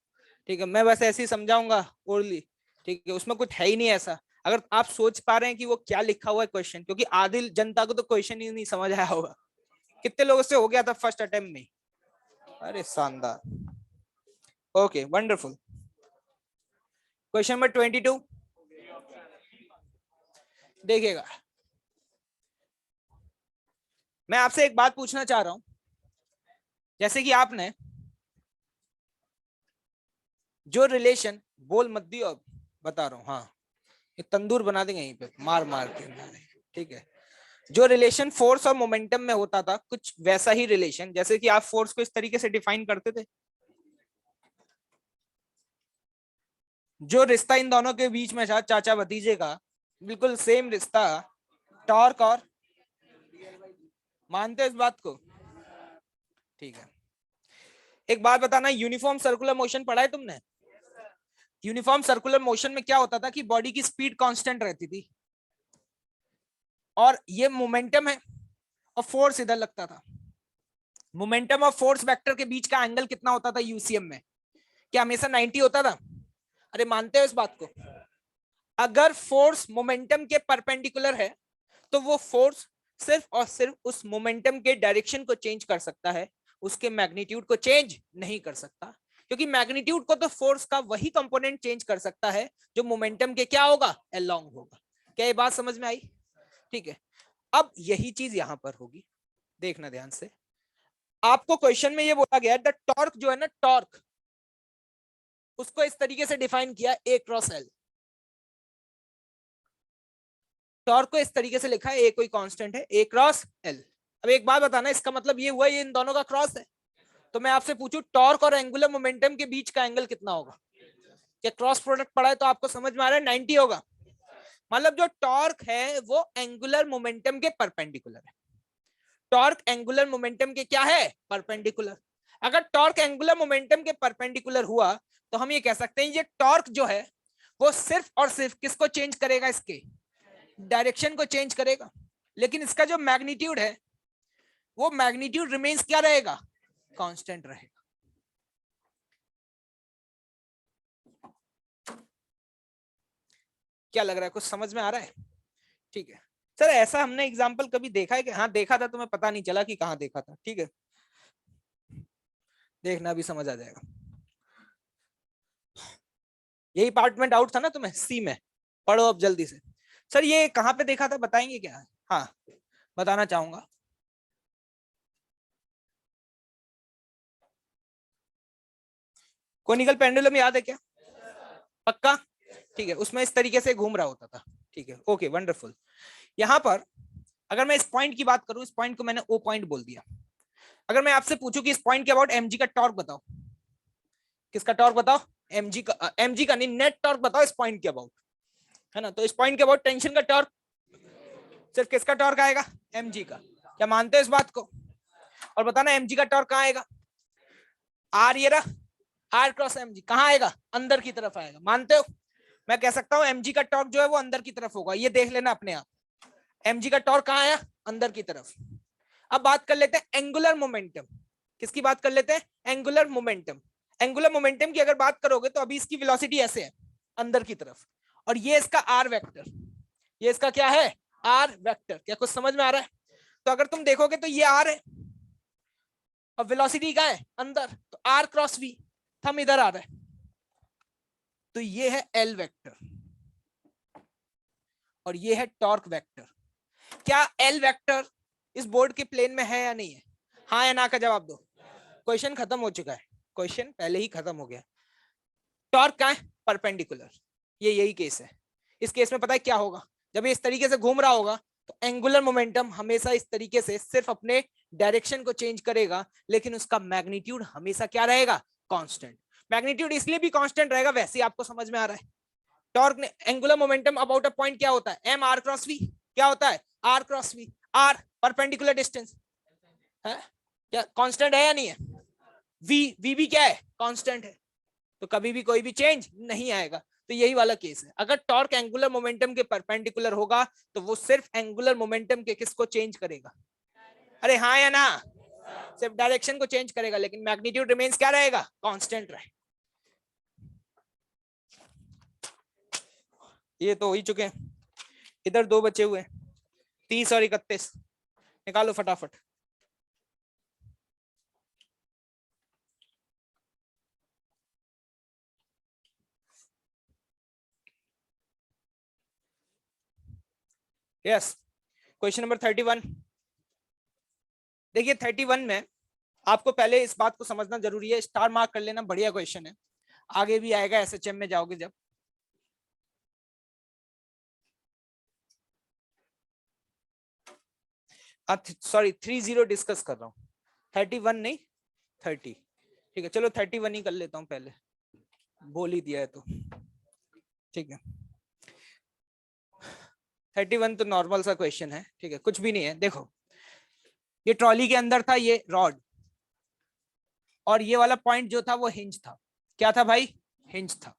Speaker 1: ठीक है। मैं बस ऐसे ही समझाऊंगा ओरली, ठीक है, उसमें कुछ है ही नहीं ऐसा। अगर आप सोच पा रहे हैं कि वो क्या लिखा हुआ है क्वेश्चन, क्योंकि आधी जनता को तो क्वेश्चन ही नहीं समझ आया होगा। कितने लोगों से हो गया था फर्स्ट अटेम्प्ट में? अरे शानदार, ओके वंडरफुल। क्वेश्चन नंबर 22 देखिएगा। मैं आपसे एक बात पूछना चाह रहा हूं, जैसे कि आपने जो रिलेशन, बोल मत दियो अब, बता रहा हूं, हाँ ये तंदूर बना देंगे यहीं पे मार मार के, ठीक है। जो रिलेशन फोर्स और मोमेंटम में होता था, कुछ वैसा ही रिलेशन, जैसे कि आप फोर्स को इस तरीके से डिफाइन करते थे, जो रिश्ता इन दोनों के बीच में था चाचा भतीजे का, बिल्कुल सेम रिश्ता, टॉर्क और, मानते हो इस बात को? ठीक है। एक बात बताना, यूनिफॉर्म सर्कुलर मोशन पढ़ा है तुमने? यूनिफॉर्म सर्कुलर मोशन में क्या होता था कि बॉडी की स्पीड कांस्टेंट रहती थी, और ये मोमेंटम है और फोर्स इधर लगता था। मोमेंटम और फोर्स वेक्टर के बीच का एंगल कितना होता था यूसीएम में? क्या हमेशा 90 होता था? अरे मानते हो इस बात को? अगर फोर्स मोमेंटम के परपेंडिकुलर है, तो वो फोर्स सिर्फ और सिर्फ उस मोमेंटम के डायरेक्शन को चेंज कर सकता है, उसके मैग्नीट्यूड को चेंज नहीं कर सकता, क्योंकि मैग्नीट्यूड को तो फोर्स का वही कंपोनेंट चेंज कर सकता है जो मोमेंटम के क्या होगा, अलोंग होगा। क्या ये बात समझ में आई? ठीक है। अब यही चीज यहां पर होगी, देखना ध्यान से। आपको क्वेश्चन में ये बोला गया द टॉर्क जो है ना, टॉर्क, उसको इस तरीके से डिफाइन किया ए क्रॉस एल। टॉर्क को इस तरीके से लिखा है, ए कोई कांस्टेंट है, ए क्रॉस एल। अब एक बात बताना, इसका मतलब ये हुआ ये इन दोनों का क्रॉस है। तो मैं आपसे पूछूं, टॉर्क और एंगुलर मोमेंटम के बीच का एंगल कितना होगा? क्या क्रॉस प्रोडक्ट पढ़ा है तो आपको समझ में आ रहा है? 90 होगा। मतलब जो टॉर्क है वो एंगुलर मोमेंटम के परपेंडिकुलर है। टॉर्क एंगुलर मोमेंटम के क्या है? परपेंडिकुलर। अगर टॉर्क एंगुलर मोमेंटम के परपेंडिकुलर हुआ, तो हम ये कह सकते हैं ये टॉर्क जो है वो सिर्फ और सिर्फ किसको चेंज करेगा? इसके डायरेक्शन को चेंज करेगा। लेकिन इसका जो मैग्नीट्यूड है, वो मैग्नीट्यूड रिमेन्स क्या रहेगा? कांस्टेंट रहेगा। क्या लग रहा है, कुछ समझ में आ रहा है? ठीक है सर, ऐसा हमने एग्जांपल कभी देखा है कि हाँ देखा था, तुम्हें पता नहीं चला कि कहाँ देखा था? ठीक है, देखना भी समझ आ जाएगा। यही पार्ट में डाउट था ना तुम्हें, सी में? पढ़ो अब जल्दी से। सर ये कहाँ पे देखा था, बताएंगे क्या? हाँ बताना चाहूंगा। कोनिकल पेंडुलम याद है क्या? पक्का? ठीक है, उसमें इस तरीके से घूम रहा होता था। ठीक है, ओके वंडरफुल। यहां पर अगर मैं इस पॉइंट की बात करूं, इस पॉइंट को मैंने ओ पॉइंट बोल दिया। अगर मैं आपसे पूछूं कि इस पॉइंट के अबाउट एमजी का टॉर्क बताओ, किसका टॉर्क बताओ? एमजी का नहीं, नेट टॉर्क बताओ इस पॉइंट के अबाउट, है ना? तो इस पॉइंट के अबाउट टेंशन का टॉर्क, सिर्फ किसका टॉर्क आएगा? एमजी का। क्या मानते हो इस बात को? और बताना एमजी का टॉर्क कहां आएगा? आर, ये रहा आर क्रॉस एमजी, कहां आएगा? अंदर की तरफ आएगा। मानते हो? मैं कह सकता हूं एमजी का टॉर्क जो है वो अंदर की तरफ होगा, ये देख लेना अपने आप। एमजी का टॉर्क कहां आया? अंदर की तरफ। अब बात कर लेते हैं एंगुलर मोमेंटम। किसकी बात कर लेते हैं? Angular momentum. एंगुलर मोमेंटम की अगर बात करोगे तो अभी इसकी वेलोसिटी ऐसे है, अंदर की तरफ, और ये इसका आर वेक्टर, ये इसका क्या है? R vector. क्या कुछ समझ में आ रहा है? तो अगर तुम देखोगे तो ये आर है और वेलोसिटी क्या है? अंदर, तो आर क्रॉस वी, थम इधर आ रहा है, तो ये है एल वेक्टर और ये है टॉर्क वेक्टर। क्या एल वेक्टर इस बोर्ड के प्लेन में है या नहीं है? हाँ या ना का जवाब दो। क्वेश्चन खत्म हो चुका है, क्वेश्चन पहले ही खत्म हो गया। टॉर्क कहाँ है? परपेंडिकुलर। ये यही केस है। इस केस में पता है क्या होगा? जब ये इस तरीके से घूम रहा होगा तो एंगुलर मोमेंटम हमेशा इस तरीके से सिर्फ अपने डायरेक्शन को चेंज करेगा, लेकिन उसका मैग्नीट्यूड हमेशा क्या रहेगा? कांस्टेंट। मैग्नीट्यूड इसलिए भी कांस्टेंट रहेगा, वैसे ही आपको समझ में आ रहा है। टॉर्क ने angular momentum about a point क्या होता है, एम आर क्रॉस वी, क्या होता है R cross V, R perpendicular distance है, क्या कांस्टेंट है या नहीं है, वी, वी भी क्या है कांस्टेंट है, तो कभी भी कोई भी चेंज नहीं आएगा। तो यही वाला केस है, अगर टॉर्क एंगुलर मोमेंटम के परपेंडिकुलर होगा तो वो सिर्फ एंगुलर मोमेंटम के किसको चेंज करेगा, अरे हाँ या ना, सिर्फ डायरेक्शन को चेंज करेगा, लेकिन मैग्नीट्यूड रिमेन्स क्या रहेगा, कांस्टेंट रहे। ये तो हो ही चुके हैं, इधर दो बचे हुए 30 और 31, निकालो फटाफट। Yes, question number 31। देखिए 31 में आपको पहले इस बात को समझना जरूरी है, स्टार मार्क कर लेना, बढ़िया क्वेश्चन है, आगे भी आएगा एसएचएम में जाओगे जब। सॉरी 30 डिस्कस कर रहा हूँ, 31 नहीं 30, ठीक है चलो 31 ही कर लेता हूँ पहले, बोल ही दिया है तो ठीक है। 31 तो नॉर्मल सा क्वेश्चन है, ठीक है कुछ भी नहीं है। देखो ये ट्रॉली के अंदर था ये रॉड, और ये वाला पॉइंट जो था वो हिंज था, क्या था भाई, हिंज था,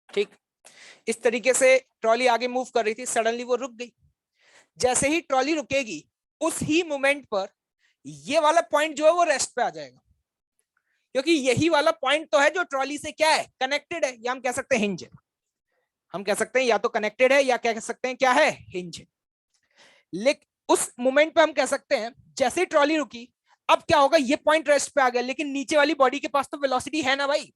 Speaker 1: ठीक। इस तरीके से ट्रॉली आगे मूव कर रही थी, सडनली वो रुक गई। जैसे ही ट्रॉली रुकेगी उस ही मोमेंट पर ये वाला पॉइंट जो है वो रेस्ट पे आ जाएगा, क्योंकि यही वाला पॉइंट तो है जो ट्रॉली से क्या है, कनेक्टेड है, या हम कह सकते हैं हिंज है, हम कह सकते हैं या तो कनेक्टेड है या कह सकते हैं क्या है, हिंज है। लेकिन उस मोमेंट पे हम कह सकते हैं जैसे ही ट्रॉली रुकी, अब क्या होगा, ये पॉइंट रेस्ट पे आ गया, लेकिन नीचे वाली बॉडी के पास तो वेलोसिटी है ना भाई,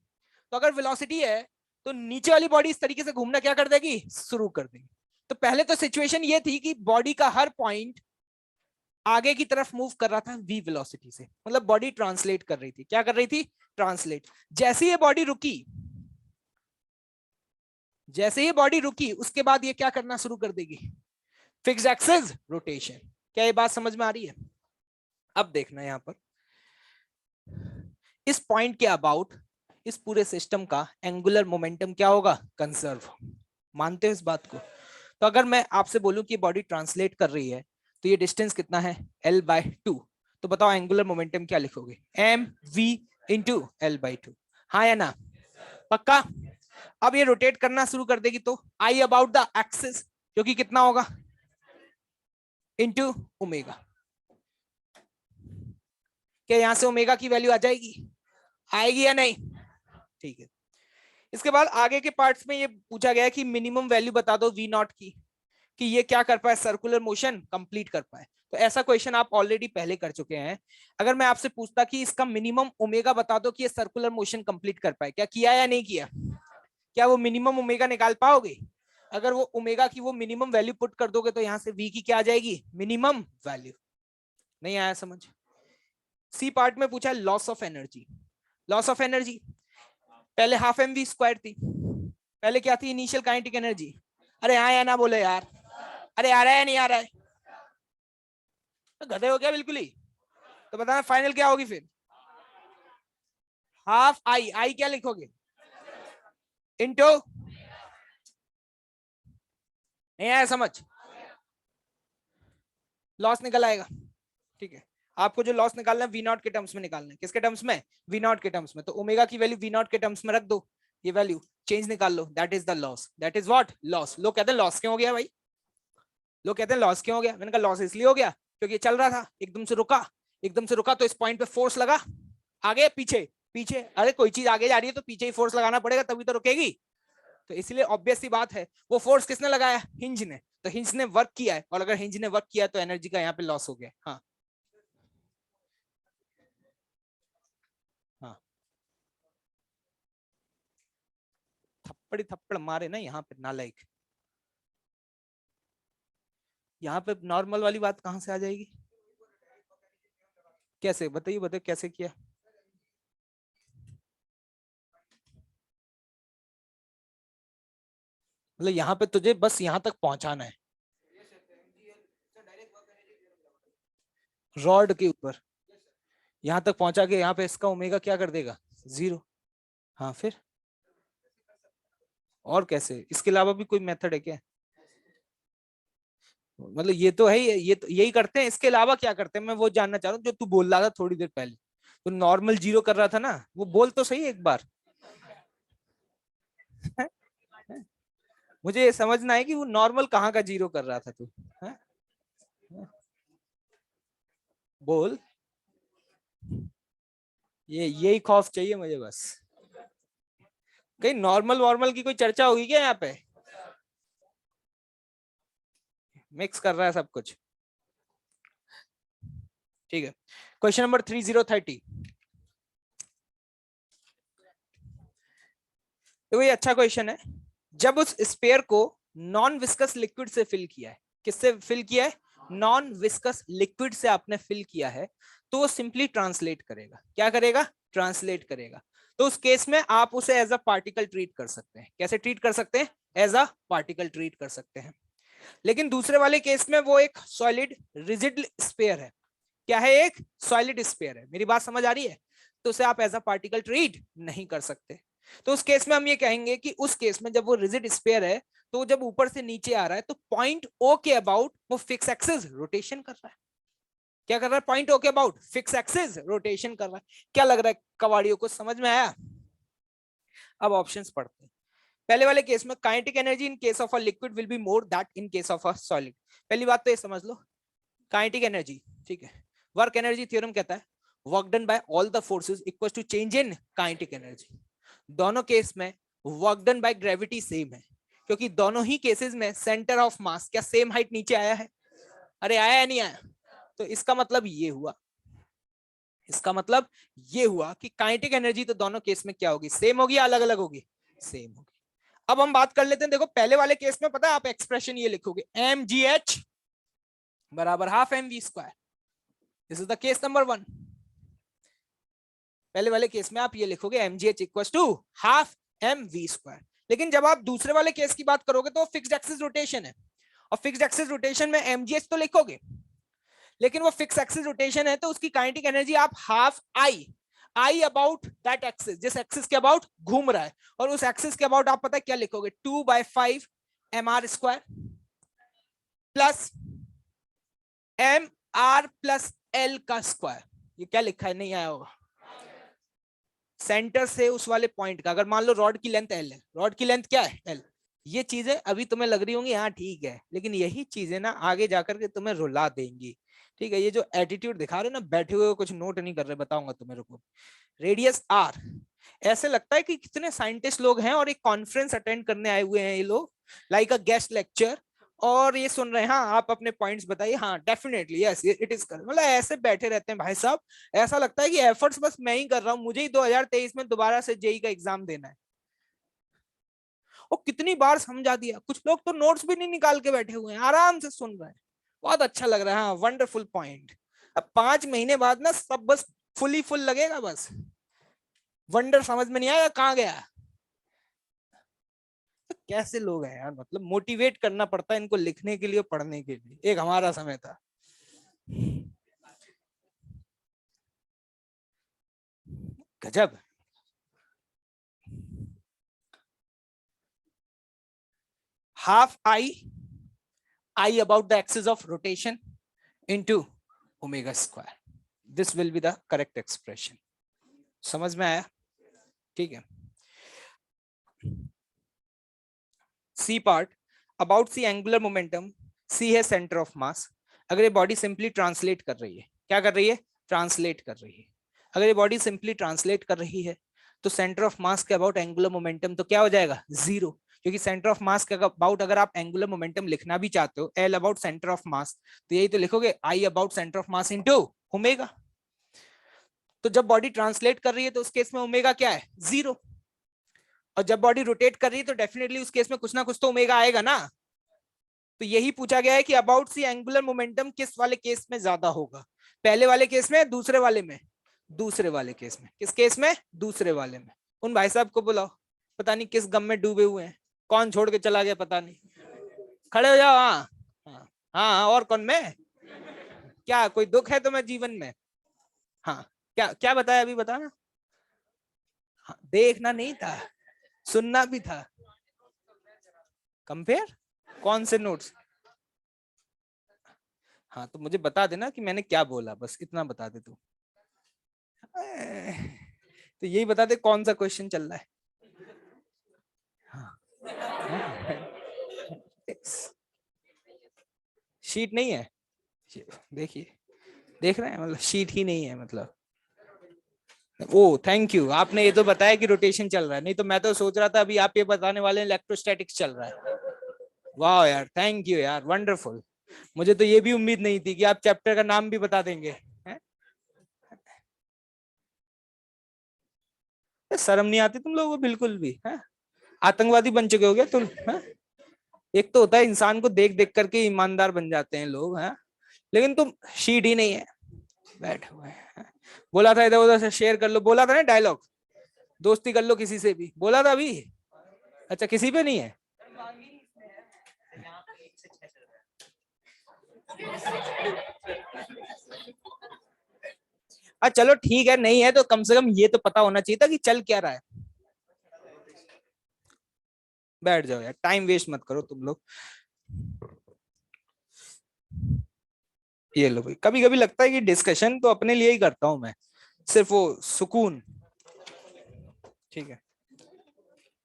Speaker 1: तो अगर वेलोसिटी है तो नीचे वाली बॉडी इस तरीके से घूमना क्या कर देगी, शुरू कर देगी। तो पहले तो सिचुएशन ये थी कि बॉडी का हर पॉइंट आगे की तरफ मूव कर रहा था वी वेलोसिटी से, मतलब बॉडी ट्रांसलेट कर रही थी, क्या कर रही थी, ट्रांसलेट। जैसे ये बॉडी रुकी, जैसे ये बॉडी रुकी उसके बाद ये क्या करना शुरू कर देगी, फिक्स्ड एक्सिस रोटेशन। क्या ये बात समझ में आ रही है? अब देखना यहां पर इस पॉइंट के अबाउट इस पूरे सिस्टम का एंगुलर मोमेंटम क्या होगा, कंजर्व। मानते हो इस बात को? तो अगर मैं आपसे बोलूं कि बॉडी ट्रांसलेट कर रही है तो ये डिस्टेंस कितना है, L/2, तो बताओ एंगुलर मोमेंटम क्या लिखोगे, mv इंटू L/2, हाँ या ना, पक्का। अब ये रोटेट करना शुरू कर देगी तो आई अबाउट द एक्सिस, जो कि कितना होगा, इंटू ओमेगा। क्या यहां से ओमेगा की वैल्यू आ जाएगी, आएगी या नहीं, ठीक है। इसके बाद आगे के पार्ट्स में ये पूछा गया कि मिनिमम वैल्यू बता दो वी नॉट की, कि ये क्या कर पाए, सर्कुलर मोशन कंप्लीट कर पाए। तो ऐसा क्वेश्चन आप ऑलरेडी पहले कर चुके हैं। अगर मैं आपसे पूछता कि इसका मिनिमम ओमेगा बता दो कि ये सर्कुलर मोशन कंप्लीट कर पाए, क्या किया या नहीं किया, क्या वो मिनिमम ओमेगा निकाल पाओगे? अगर वो ओमेगा की वो मिनिमम वैल्यू पुट कर दोगे तो यहाँ से वी की क्या आ जाएगी, मिनिमम वैल्यू। नहीं आया समझ? सी पार्ट में पूछा loss of energy. Loss of energy पहले हाफ एम वी स्क्वायर थी, पहले क्या थी, इनिशियल काइनेटिक एनर्जी। अरे हाँ या ना बोले यार, अरे आ रहा है नहीं आ रहा है, तो गधे हो गया बिल्कुल ही। तो बताना फाइनल क्या होगी फिर, हाफ आई, आई क्या लिखोगे, इंटू, नहीं आया समझ, लॉस निकल आएगा, ठीक है। आपको जो लॉस निकालना है वी नॉट के टर्म्स में निकालना है, किसके टर्म्स में, वी नॉट के टर्म्स में। तो ओमेगा की वैल्यू वी नॉट के टर्म्स में रख दो, ये वैल्यू चेंज निकाल लो, that is the loss, that is what, loss. लोग कहते हैं लॉस क्यों हो गया भाई, लोग कहते हैं लॉस क्यों हो गया, मैंने कहा लॉस इसलिए हो गया क्योंकि ये चल रहा था, एकदम से रुका, एकदम से रुका तो इस पॉइंट पे फोर्स लगा, आगे पीछे, पीछे, अरे कोई चीज आगे जा रही है तो पीछे ही फोर्स लगाना पड़ेगा तभी तो रुकेगी। तो इसलिए ऑब्वियस सी बात है वो फोर्स किसने लगाया, हिंज ने, तो हिंज ने वर्क किया है, और अगर हिंज ने वर्क किया तो एनर्जी का यहाँ पे लॉस हो गया। हाँ हाँ, थप्पड़ी थप्पड़ मारे ना यहाँ पे नालायक, यहाँ पे नॉर्मल वाली बात कहाँ से आ जाएगी, कैसे बताइए, बताइए कैसे किया। मतलब यहाँ पे तुझे बस यहाँ तक पहुंचाना है, रॉड के ऊपर, यहां तक पहुंचा के यहाँ पे इसका ओमेगा क्या कर देगा, 0। हाँ फिर और कैसे, इसके अलावा भी कोई मेथड है क्या? मतलब ये तो है ये तो यही करते हैं, इसके अलावा क्या करते हैं मैं वो जानना चाह रहा हूँ, जो तू बोल रहा था थोड़ी देर पहले, तो नॉर्मल 0 कर रहा था ना, वो बोल तो सही एक बार। मुझे ये समझना है कि वो नॉर्मल कहाँ का 0 कर रहा था तू। हैं? बोल, ये यही खौफ चाहिए मुझे बस। कहीं नॉर्मल वॉर्मल की कोई चर्चा होगी क्या यहाँ पे? मिक्स कर रहा है सब कुछ। ठीक है, क्वेश्चन नंबर 3030। तो ये अच्छा क्वेश्चन है। जब उस स्पेयर को नॉन विस्कस लिक्विड से फिल किया है, किससे फिल किया है, नॉन विस्कस लिक्विड से आपने फिल किया है, तो वो सिंपली ट्रांसलेट करेगा। क्या करेगा, ट्रांसलेट करेगा। तो उस केस में आप उसे एज अ पार्टिकल ट्रीट कर सकते हैं। कैसे ट्रीट कर सकते हैं, एज अ पार्टिकल ट्रीट कर सकते हैं। लेकिन दूसरे वाले केस में वो एक सॉलिड रिजिड स्पेयर है। क्या है, एक सॉलिड स्पेयर है। मेरी बात समझ आ रही है? तो उसे आप एज अ पार्टिकल ट्रीट नहीं कर सकते। तो उस केस में हम ये कहेंगे कि उस केस में जब वो रिजिड स्पेयर है, तो जब ऊपर से नीचे आ रहा है तो पॉइंट ओ के अबाउट वो फिक्स एक्सिस रोटेशन कर रहा है। क्या कर रहा है, पॉइंट ओ के अबाउट फिक्स एक्सिस रोटेशन कर रहा है। क्या लग रहा है कवाड़ियों को, समझ में आया? अब ऑप्शंस पढ़ते हैं। पहले वाले केस में kinetic energy in case of a liquid will be more that in case of a solid. पहली बात तो ये समझ लो, काइनेटिक एनर्जी, ठीक है, वर्क एनर्जी थ्योरम कहता है work done by all the forces equal to change in kinetic energy. दोनों केस में work done by gravity same है, क्योंकि दोनों ही केसेस में सेंटर ऑफ मास क्या सेम हाइट नीचे आया है? अरे आया या नहीं आया? तो इसका मतलब ये हुआ, इसका मतलब ये हुआ कि काइनेटिक एनर्जी तो दोनों केस में क्या होगी, सेम होगी या अलग अलग होगी, सेम होगी। अब हम बात कर लेते हैं, देखो पहले वाले केस में पता है आप एक्सप्रेशन ये लिखोगे एम जी एच बराबर half M V square. This is the case number 1। पहले वाले केस में आप ये लिखोगे M G H equal to half M V square. लेकिन जब आप दूसरे वाले केस की बात करोगे तो फिक्स्ड एक्सिस रोटेशन है, और फिक्स्ड एक्सिस रोटेशन में एम जी एच तो लिखोगे, लेकिन वो फिक्स एक्सिस रोटेशन है तो उसकी काइनेटिक एनर्जी आप half I about that axis, जिस एक्सिस के अबाउट घूम रहा है, और उस एक्सिस के अबाउट आप पता है क्या लिखोगे, 2/5 M R square plus M R plus L का स्क्वायर। ये क्या लिखा है, नहीं आया होगा। सेंटर से उस वाले पॉइंट का, अगर मान लो रॉड की लेंथ एल है, रॉड की लेंथ क्या है, एल। ये चीजें अभी तुम्हें लग रही होंगी हाँ ठीक है, लेकिन यही चीजें ना आगे जाकर के तुम्हें रुला देंगी। ठीक है, ये जो एटीट्यूड दिखा रहे हो ना, बैठे हुए कुछ नोट नहीं कर रहे, बताऊंगा तुम्हें, रुको। रेडियस आर, ऐसे लगता है कि कितने साइंटिस्ट लोग हैं और एक कॉन्फ्रेंस अटेंड करने आए हुए हैं ये लोग, लाइक अ गेस्ट लेक्चर, और ये सुन रहे हैं, हाँ आप अपने पॉइंट्स बताइए, हाँ definitely yes it is correct, मतलब ऐसे बैठे रहते हैं भाई साहब। ऐसा लगता है कि एफर्ट्स बस मैं ही कर रहा हूँ, मुझे ही 2023 में दोबारा से जेई का एग्जाम देना है। और कितनी बार समझा दिया, कुछ लोग तो नोट्स भी नहीं निकाल के बैठे हुए हैं, आराम से सुन रहे हैं। बहुत अच्छा लग रहा है, हाँ वंडरफुल पॉइंट। अब 5 महीने बाद ना सब बस फुल ही फुल लगेगा, बस वंडर समझ में नहीं आएगा कहाँ गया। तो कैसे लोग हैं यार, मतलब मोटिवेट करना पड़ता है इनको लिखने के लिए, पढ़ने के लिए। एक हमारा समय था। गजब। Half I about the axis of rotation into omega square, this will be the correct expression. समझ में आया? ठीक है। C part, about C angular momentum, C है सेंटर ऑफ मास। अगर ये बॉडी सिंपली ट्रांसलेट कर रही है, क्या कर रही है, ट्रांसलेट कर रही है। अगर ये बॉडी सिंपली ट्रांसलेट कर रही है तो सेंटर ऑफ मास के अबाउट एंगुलर मोमेंटम तो क्या हो जाएगा, 0। क्योंकि सेंटर ऑफ मास के अबाउट अगर आप एंगुलर मोमेंटम लिखना भी चाहते हो, एल अबाउट सेंटर ऑफ मास, तो यही तो लिखोगे आई about centre of mass into omega. तो जब बॉडी ट्रांसलेट कर रही है तो उस केस में ओमेगा क्या है, 0। और जब बॉडी रोटेट कर रही है तो डेफिनेटली उस केस में कुछ ना कुछ तो ओमेगा आएगा ना। तो यही पूछा गया है कि अबाउट सी एंगुलर मोमेंटम किस वाले केस में ज्यादा होगा, पहले वाले केस में, दूसरे वाले में, दूसरे वाले केस में। किस केस में, दूसरे वाले में। उन भाई साहब को बुलाओ, पता नहीं किस गम में डूबे हुए हैं, कौन छोड़ के चला गया पता नहीं। खड़े हो जाओ, हाँ हाँ हाँ, और कौन, मैं? क्या कोई दुख है तुम्हें जीवन में? हाँ क्या क्या बताया अभी, बताना। हाँ, देखना नहीं था, सुनना भी था। कंपेयर, कौन से नोट्स? हाँ तो मुझे बता देना कि मैंने क्या बोला, बस इतना बता दे तू। तो यही बता दे कौन सा क्वेश्चन चल रहा है। हाँ। शीट नहीं है, देखिए, देख रहे हैं, मतलब शीट ही नहीं है मतलब। ओ थैंक यू, आपने ये तो बताया कि रोटेशन चल रहा है, नहीं तो मैं तो सोच रहा था अभी आप ये बताने वाले इलेक्ट्रोस्टैटिक्स चल रहा है। वाह यार, थैंक यू यार, वंडरफुल। मुझे तो ये भी उम्मीद नहीं थी कि आप चैप्टर का नाम भी बता देंगे। हैं? शर्म नहीं आती तुम लोगों को बिल्कुल भी? हैं? आतंकवादी बन चुके हो गया तुम? हैं? एक तो होता है इंसान को देख देख करके ईमानदार बन जाते हैं लोग, हैं? लेकिन तुम शीट ही नहीं है, बैठे हुए हैं। बोला था इधर उधर से शेयर कर लो, बोला था ना डायलॉग, दोस्ती कर लो किसी से भी, बोला था अभी। अच्छा किसी पे नहीं है। चलो ठीक है, नहीं है तो कम से कम ये तो पता होना चाहिए था कि चल क्या रहा है। बैठ जाओ यार, टाइम वेस्ट मत करो तुम लोग। ये लो भाई, कभी कभी लगता है कि डिस्कशन तो अपने लिए ही करता हूं मैं, सिर्फ वो सुकून। ठीक है,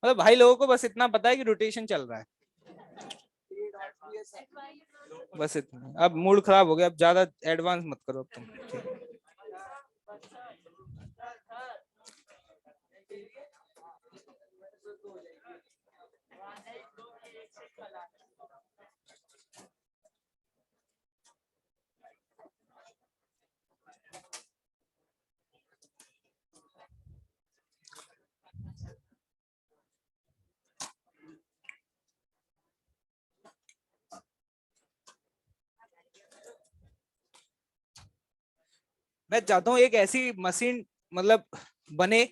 Speaker 1: मतलब भाई लोगों को बस इतना पता है कि रोटेशन चल रहा है, बस इतना। अब मूड खराब हो गया, अब ज्यादा एडवांस मत करो अब तुम, ठीक है? मैं चाहता हूँ एक ऐसी मशीन, मतलब बने,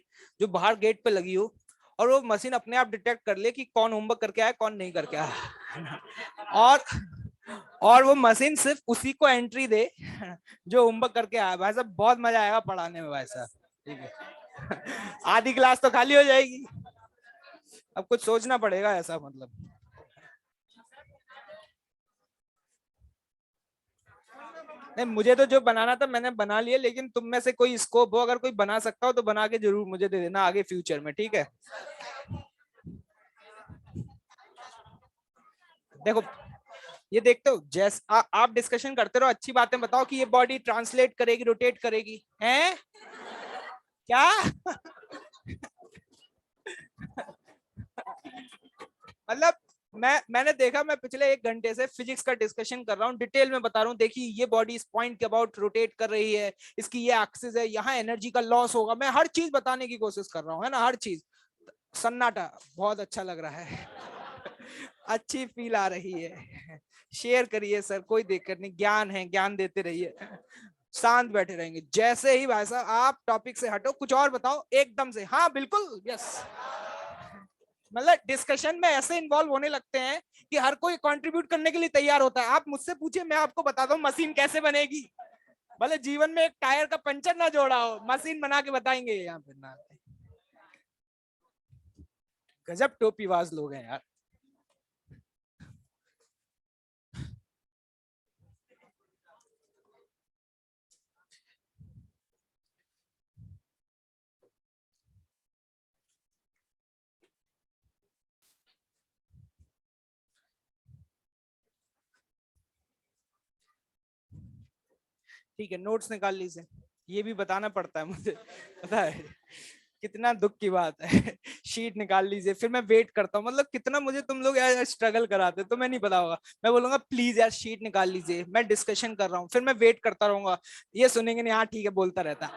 Speaker 1: जो बाहर गेट पे लगी हो, और वो मशीन अपने आप डिटेक्ट कर ले कि कौन होमवर्क करके आया कौन नहीं करके आया। और और वो मशीन सिर्फ उसी को एंट्री दे जो होमवर्क करके आया। भाई साहब बहुत मजा आएगा पढ़ाने में भाई साहब, ठीक है। आधी क्लास तो खाली हो जाएगी। अब कुछ सोचना पड़ेगा ऐसा, मतलब। नहीं, मुझे तो जो बनाना था मैंने बना लिया, लेकिन तुम में से कोई स्कोप हो, अगर कोई बना सकता हो तो बना के जरूर मुझे दे देना आगे फ्यूचर में, ठीक है? देखो, ये देखते हो जैस आप डिस्कशन करते रहो, अच्छी बातें बताओ कि ये बॉडी ट्रांसलेट करेगी, रोटेट करेगी, हैं? क्या? मतलब मैंने देखा, मैं पिछले 1 घंटे से फिजिक्स का डिस्कशन कर रहा हूँ, डिटेल में बता रहा हूँ, देखिए ये बॉडी इस पॉइंट के अबाउट रोटेट कर रही है, इसकी ये एक्सिस है, यहाँ एनर्जी का लॉस होगा, मैं हर चीज बताने की कोशिश कर रहा हूँ, है ना, हर चीज। सन्नाटा बहुत अच्छा लग रहा है। अच्छी फील आ रही है। शेयर करिए सर, कोई दिक्कत नहीं, ज्ञान है, ज्ञान देते रहिए। शांत बैठे रहेंगे, जैसे ही भाई साहब आप टॉपिक से हटो कुछ और बताओ एकदम से, हाँ बिल्कुल यस। मतलब डिस्कशन में ऐसे इन्वॉल्व होने लगते हैं कि हर कोई कंट्रीब्यूट करने के लिए तैयार होता है। आप मुझसे पूछिए, मैं आपको बताता हूँ मशीन कैसे बनेगी। भले जीवन में एक टायर का पंचर ना जोड़ा हो, मशीन बना के बताएंगे यहाँ पे ना। गजब टोपीबाज लोग हैं यार। ठीक है, नोट्स निकाल लीजिए, ये भी बताना पड़ता है मुझे, पता है कितना दुख की बात है। शीट निकाल लीजिए, फिर मैं वेट करता हूँ, मतलब कितना मुझे तुम लोग यार स्ट्रगल कराते, तो मैं नहीं पता होगा। मैं बोलूंगा प्लीज यार शीट निकाल लीजिए, मैं डिस्कशन कर रहा हूँ, फिर मैं वेट करता रहूंगा। ये सुनेंगे नहीं, हाँ ठीक है बोलता रहता।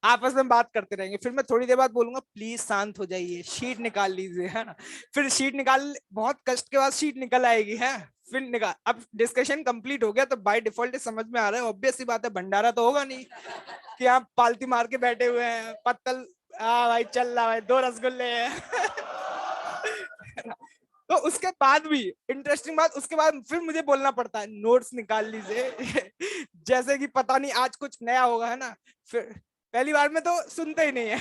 Speaker 1: आपस में बात करते रहेंगे, फिर मैं थोड़ी देर बाद बोलूंगा प्लीज शांत हो जाइए, शीट निकाल लीजिए, है ना। फिर शीट निकाल, बहुत कष्ट के बाद शीट निकल आएगी, है। फिर निकाल, अब डिस्कशन कंप्लीट हो गया तो बाय डिफॉल्ट समझ में आ रहा है, ऑब्वियस सी बात है, भंडारा तो होगा नहीं कि आप पालती मार के बैठे हुए हैं, पत्तल। हाँ भाई चल रहा है, 2 रसगुल्ले हैं। तो उसके बाद भी इंटरेस्टिंग बात, उसके बाद फिर मुझे बोलना पड़ता है नोट्स निकाल लीजिए जैसे कि पता नहीं आज कुछ नया होगा, है ना। फिर पहली बार में तो सुनते ही नहीं है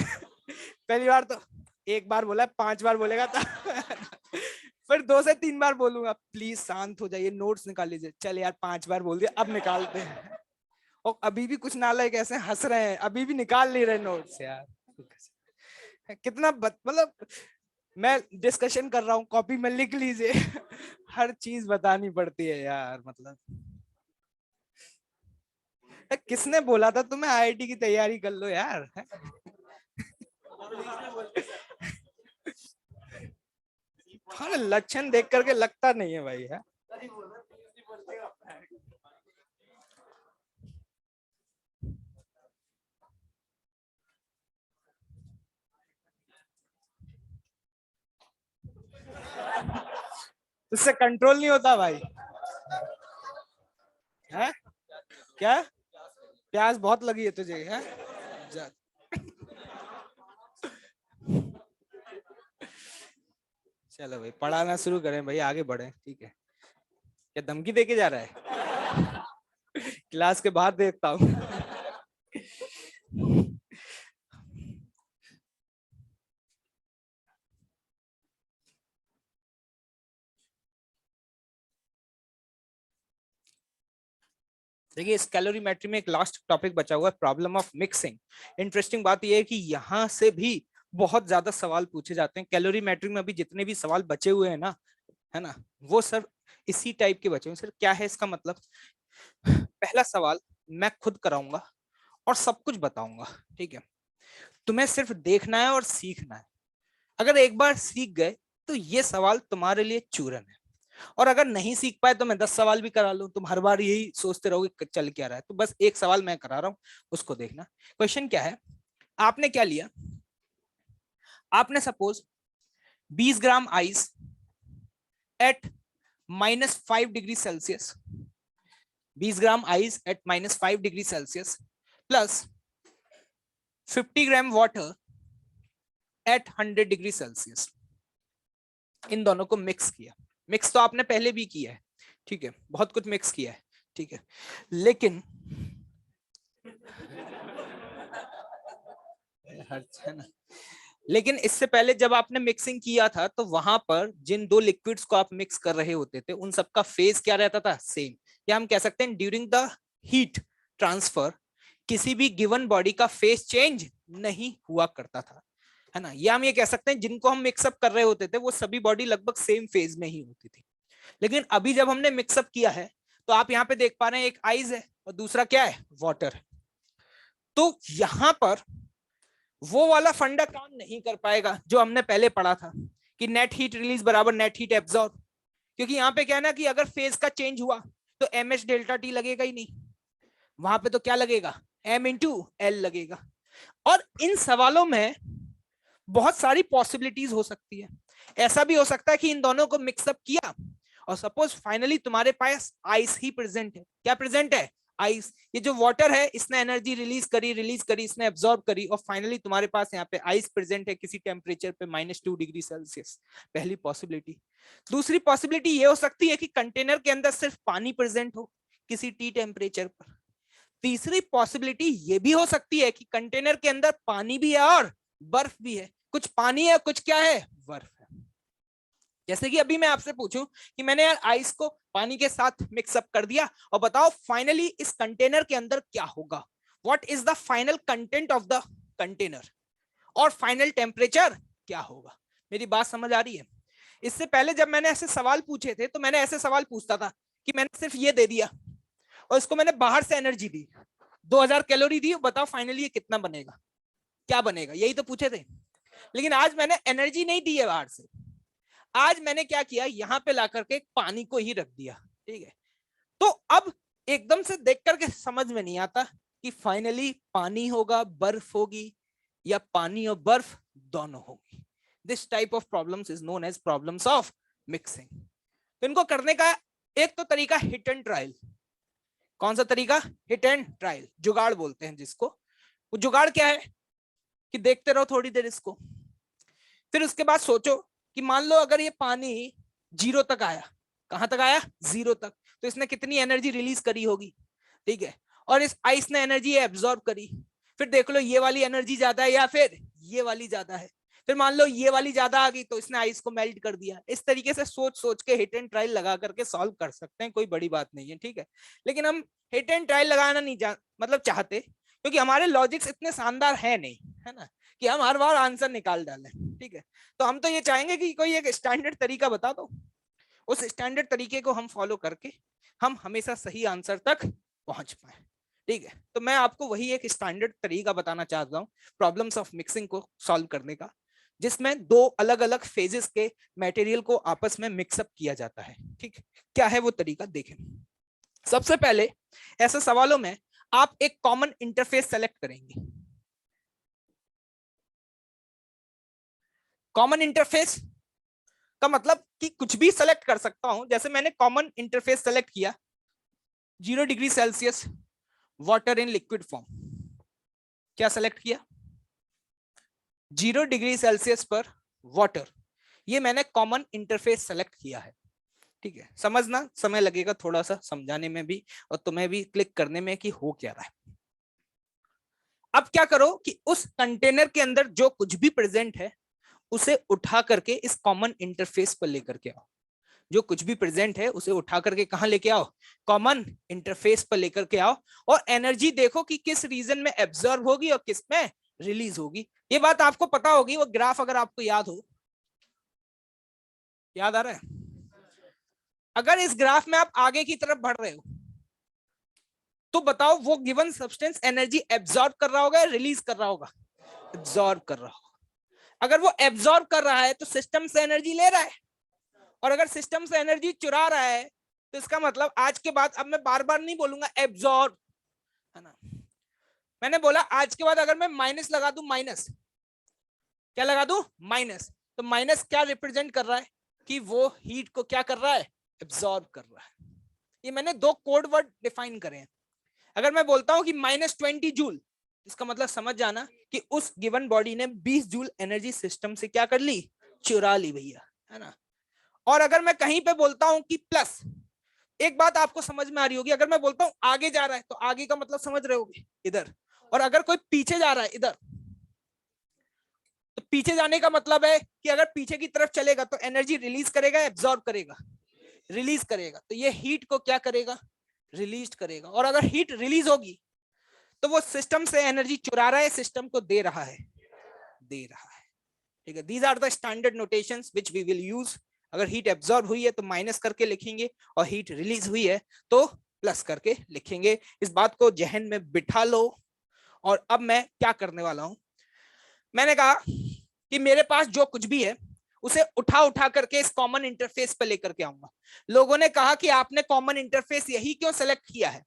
Speaker 1: पहली बार तो एक बार बोला, 5 बार बोलेगा तो फिर 2 से 3 बार बोलूंगा प्लीज शांत हो जाइए, नोट्स निकाल लीजिए। चल यार 5 बार बोल दिया, अब निकालते हैं। और अभी भी कुछ नालायक ऐसे हंस रहे हैं, अभी भी निकाल नहीं रहे नोट्स यार। कितना मतलब मैं डिस्कशन कर रहा हूँ, कॉपी में लिख लीजिए हर चीज बतानी पड़ती है यार, मतलब किसने बोला था तुम्हें आईआईटी की तैयारी कर लो यार हाँ, लक्षण देख करके लगता नहीं है भाई है। उससे कंट्रोल नहीं होता भाई है। क्या प्यास बहुत लगी है तुझे है? चलो भाई पढ़ाना शुरू करें भाई, आगे बढ़े, ठीक है। क्या धमकी देके जा रहा है क्लास के बाहर देखता हूँ देखिए इस कैलोरीमेट्री में एक लास्ट टॉपिक बचा हुआ है, प्रॉब्लम ऑफ मिक्सिंग। इंटरेस्टिंग बात यह है कि यहाँ से भी बहुत ज्यादा सवाल पूछे जाते हैं कैलोरीमेट्री में। अभी जितने भी सवाल बचे हुए हैं ना, है ना, वो सर इसी टाइप के बचे हुए। सर क्या है इसका मतलब? पहला सवाल मैं खुद कराऊंगा और सब कुछ बताऊंगा, ठीक है। तुम्हें सिर्फ देखना है और सीखना है। अगर एक बार सीख गए तो ये सवाल तुम्हारे लिए चूरन है। और अगर नहीं सीख पाए तो मैं 10 सवाल भी करा लूं, तुम हर बार यही सोचते रहोगे कि चल क्या रहा है। तो बस एक सवाल मैं करा रहा हूं, उसको देखना। क्वेश्चन क्या है? आपने क्या लिया? आपने suppose 20 gram ice at -5 degree Celsius, 20 gram ice at -5 degree Celsius plus 50 gram water at 100 degree Celsius, इन दोनों को मिक्स किया। मिक्स तो आपने पहले भी किया है, ठीक है, बहुत कुछ मिक्स किया है, ठीक है। लेकिन अच्छा ना, लेकिन इससे पहले जब आपने मिक्सिंग किया था तो वहां पर जिन दो लिक्विड्स को आप मिक्स कर रहे होते थे उन सबका फेज क्या रहता था? सेम। या हम कह सकते हैं ड्यूरिंग द हीट ट्रांसफर किसी भी गिवन बॉडी का फेज चेंज नहीं हुआ करता था, है ना। या हम ये कह सकते हैं जिनको हम मिक्सअप कर रहे होते थे वो सभी बॉडी लगभग सेम फेज में ही होती थी। लेकिन अभी जब हमने मिक्सअप किया है तो आप यहाँ पे देख पा रहे हैं एक आइस है और दूसरा क्या है? वाटर है। तो यहां पर वो वाला फंडा काम नहीं कर पाएगा जो हमने पहले पढ़ा था कि नेट हीट रिलीज बराबर नेट हीट एब्जॉर्ब। क्योंकि यहाँ पे क्या है ना कि अगर फेज का चेंज हुआ तो एम एच डेल्टा टी लगेगा ही नहीं, वहां पे तो क्या लगेगा? एम इंटू एल लगेगा। और इन सवालों में बहुत सारी पॉसिबिलिटीज हो सकती है। ऐसा भी हो सकता है कि इन दोनों को मिक्सअप किया और सपोज फाइनली तुम्हारे पास आइस ही प्रेजेंट है। क्या प्रेजेंट है? आइस। ये जो वाटर है इसने एनर्जी रिलीज करी, इसने एब्जॉर्ब करी और फाइनली तुम्हारे पास यहाँ पे आइस प्रेजेंट है किसी टेम्परेचर पे -2 डिग्री सेल्सियस। पहली पॉसिबिलिटी। दूसरी पॉसिबिलिटी ये हो सकती है कि कंटेनर के अंदर सिर्फ पानी प्रेजेंट हो किसी टी टेम्परेचर पर। तीसरी पॉसिबिलिटी ये भी हो सकती है कि कंटेनर के अंदर पानी भी है और बर्फ भी है। कुछ पानी है, कुछ क्या है? बर्फ है। जैसे कि अभी मैं आपसे पूछूं कि मैंने यार आइस को पानी के साथ मिक्सअप कर दिया और बताओ फाइनली इस कंटेनर के अंदर क्या होगा? What is the final content of the container और फाइनल टेम्परेचर क्या होगा? मेरी बात समझ आ रही है? इससे पहले जब मैंने ऐसे सवाल पूछे थे तो मैंने ऐसे सवाल पूछता था कि मैंने सिर्फ ये दे दिया और इसको मैंने बाहर से एनर्जी दी, 2000 कैलोरी दी, बताओ फाइनली ये कितना बनेगा, क्या बनेगा, यही तो पूछे थे। लेकिन आज मैंने एनर्जी नहीं दी है बाहर से, आज मैंने क्या किया, यहां पे ला करके पानी को ही रख दिया, ठीक है। तो अब एकदम से देख करके समझ में नहीं आता कि फाइनली पानी होगा, बर्फ होगी, या पानी और बर्फ दोनों होगी। This type of problems is known as problems of mixing. तो इनको करने का एक तो तरीका हिट एंड ट्रायल। कौन सा तरीका? हिट एंड ट्रायल, जुगाड़ बोलते हैं जिसको। वो जुगाड़ क्या है कि देखते रहो थोड़ी देर इसको, फिर उसके बाद सोचो कि मान लो अगर ये पानी जीरो तक आया, कहां तक आया, जीरो तक, तो इसने कितनी एनर्जी रिलीज करी होगी, ठीक है, और इस आइस ने एनर्जी एब्जॉर्ब करी, फिर देख लो ये वाली एनर्जी ज्यादा है या फिर ये वाली ज्यादा है, फिर मान लो ये वाली ज्यादा आ गई तो इसने आइस को मेल्ट कर दिया। इस तरीके से सोच सोच के हिट एंड ट्रायल लगा करके सॉल्व कर सकते हैं, कोई बड़ी बात नहीं है, ठीक है, लेकिन हम हिट एंड ट्रायल लगाना नहीं मतलब चाहते, क्योंकि हमारे लॉजिक्स इतने शानदार है नहीं, है ना, कि हम हर बार आंसर निकाल डालें, ठीक है, तो हम तो ये चाहेंगे कि कोई एक स्टैंडर्ड तरीका बता दो, उस स्टैंडर्ड तरीके को हम फॉलो करके हम हमेशा सही आंसर तक पहुंच पाए, ठीक है। तो मैं आपको वही एक स्टैंडर्ड तरीका बताना चाहता हूँ प्रॉब्लम्स ऑफ मिक्सिंग को सॉल्व करने का, जिसमें दो अलग अलग फेजेस के मटेरियल को आपस में मिक्सअप किया जाता है, ठीक। क्या है वो तरीका देखें। सबसे पहले ऐसे सवालों में आप एक कॉमन इंटरफेस सेलेक्ट करेंगे। कॉमन इंटरफेस का मतलब कि कुछ भी सेलेक्ट कर सकता हूं, जैसे मैंने कॉमन इंटरफेस सेलेक्ट किया 0 degree Celsius water in liquid form, क्या सेलेक्ट किया 0 डिग्री सेल्सियस पर वाटर, ये मैंने कॉमन इंटरफेस सेलेक्ट किया है, ठीक है। समझना समय लगेगा थोड़ा सा समझाने में भी और तुम्हें भी क्लिक करने में कि हो क्या रहा है। अब क्या करो कि उस कंटेनर के अंदर जो कुछ भी प्रेजेंट है उसे उठा करके इस कॉमन इंटरफेस पर लेकर के आओ, जो कुछ भी प्रेजेंट है उसे उठा करके कहां लेके आओ, कॉमन इंटरफेस पर लेकर के आओ, और एनर्जी देखो कि किस रीजन में एब्जॉर्ब होगी और किस में रिलीज होगी। ये बात आपको पता होगी, वो ग्राफ अगर आपको याद हो, याद आ रहा है, अगर इस ग्राफ में आप आगे की तरफ बढ़ रहे हो तो बताओ वो गिवन सब्सटेंस एनर्जी एब्जॉर्ब कर रहा होगा या रिलीज कर रहा होगा, एब्जॉर्ब कर रहा होगा। अगर वो एब्जॉर्ब कर रहा है तो सिस्टम से एनर्जी ले रहा है, और अगर सिस्टम से एनर्जी चुरा रहा है तो इसका मतलब आज के बाद, अब मैं बार बार नहीं बोलूंगा एब्जॉर्ब, है ना, मैंने बोला आज के बाद अगर मैं माइनस लगा दूं, माइनस क्या लगा दूं, माइनस, तो माइनस क्या रिप्रेजेंट कर रहा है कि वो हीट को क्या कर रहा है, एब्जॉर्ब कर रहा है। ये मैंने दो कोड वर्ड डिफाइन करे हैं। अगर मैं बोलता हूं कि -20 जूल, इसका मतलब समझ जाना कि उस गिवन बॉडी ने 20 जूल एनर्जी सिस्टम से क्या कर ली, चुरा ली भैया, है ना। और अगर मैं कहीं पे बोलता हूं कि प्लस, एक बात आपको समझ में आ रही होगी, अगर मैं बोलता हूं आगे जा रहा है तो आगे का मतलब समझ रहे होगे इधर, और अगर कोई पीछे जा रहा है इधर, तो पीछे जाने का मतलब है कि अगर पीछे की तरफ चलेगा तो एनर्जी रिलीज करेगा, एब्जॉर्ब करेगा, रिलीज करेगा, तो ये हीट को क्या करेगा, रिलीज करेगा, और अगर हीट रिलीज होगी तो वो सिस्टम से एनर्जी चुरा रहा है, सिस्टम को दे रहा है, दे रहा है, ठीक है। These are the standard notations which we will use. अगर हीट एब्जॉर्ब हुई है तो माइनस करके लिखेंगे, और हीट रिलीज हुई है तो प्लस करके लिखेंगे। इस बात को जहन में बिठा लो। और अब मैं क्या करने वाला हूं, मैंने कहा कि मेरे पास जो कुछ भी है उसे उठा उठा करके इस कॉमन इंटरफेस पे लेकर के आऊंगा। लोगों ने कहा कि आपने कॉमन इंटरफेस यही क्यों सेलेक्ट किया है,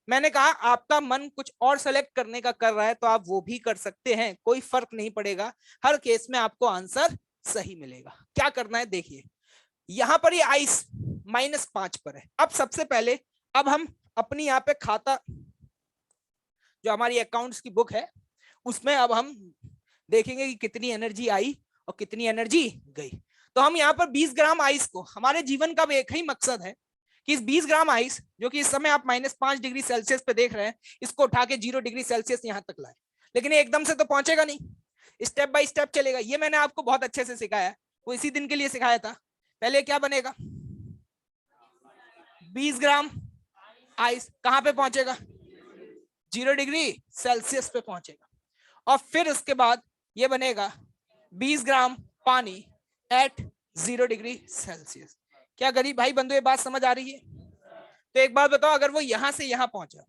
Speaker 1: मैंने कहा आपका मन कुछ और सेलेक्ट करने का कर रहा है तो आप वो भी कर सकते हैं, कोई फर्क नहीं पड़ेगा, हर केस में आपको आंसर सही मिलेगा। क्या करना है देखिए, यहां पर ये आइस -5 पर है। अब सबसे पहले अब हम अपनी यहाँ पे खाता, जो हमारी अकाउंट्स की बुक है, उसमें अब हम देखेंगे कि कितनी एनर्जी आई और कितनी एनर्जी गई। तो हम यहाँ पर 20 ग्राम आइस को, हमारे जीवन का एक ही मकसद है कि इस 20 ग्राम आइस, जो कि इस समय आप -5 डिग्री सेल्सियस पे देख रहे हैं, इसको उठा के 0 डिग्री सेल्सियस यहाँ तक लाए। लेकिन एकदम से तो पहुंचेगा नहीं, स्टेप बाय स्टेप चलेगा। ये मैंने आपको बहुत अच्छे से सिखाया, वो इसी दिन के लिए सिखाया था। पहले क्या बनेगा, 20 ग्राम आइस कहां पे पहुंचेगा, 0 डिग्री सेल्सियस पे पहुंचेगा, और फिर उसके बाद ये बनेगा 20 ग्राम पानी एट 0 डिग्री सेल्सियस। क्या गरीब भाई बंधु ये बात समझ आ रही है? तो एक बात बताओ, अगर वो यहां से यहां पहुंचा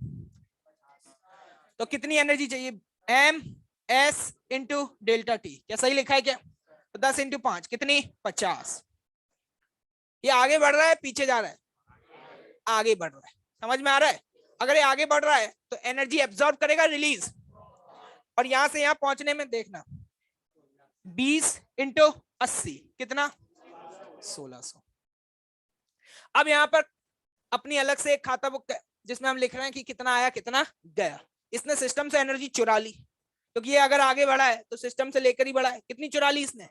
Speaker 1: तो कितनी एनर्जी चाहिए, M S into delta T, क्या सही लिखा है क्या, तो 10 इंटू 5 कितनी, 50। ये आगे बढ़ रहा है पीछे जा रहा है, आगे बढ़ रहा है, समझ में आ रहा है? अगर ये आगे बढ़ रहा है तो एनर्जी एब्जॉर्ब करेगा, रिलीज, और यहां से यहां पहुंचने में देखना 20 इंटू 80 कितना, 1600। अब यहां पर अपनी अलग से एक खाता बुक जिसमें हम लिख रहे हैं कि कितना आया कितना गया। इसने सिस्टम से एनर्जी चुरा ली, क्योंकि ये अगर आगे बढ़ा है तो सिस्टम से लेकर ही बढ़ा है, कितनी चुरा ली इसने,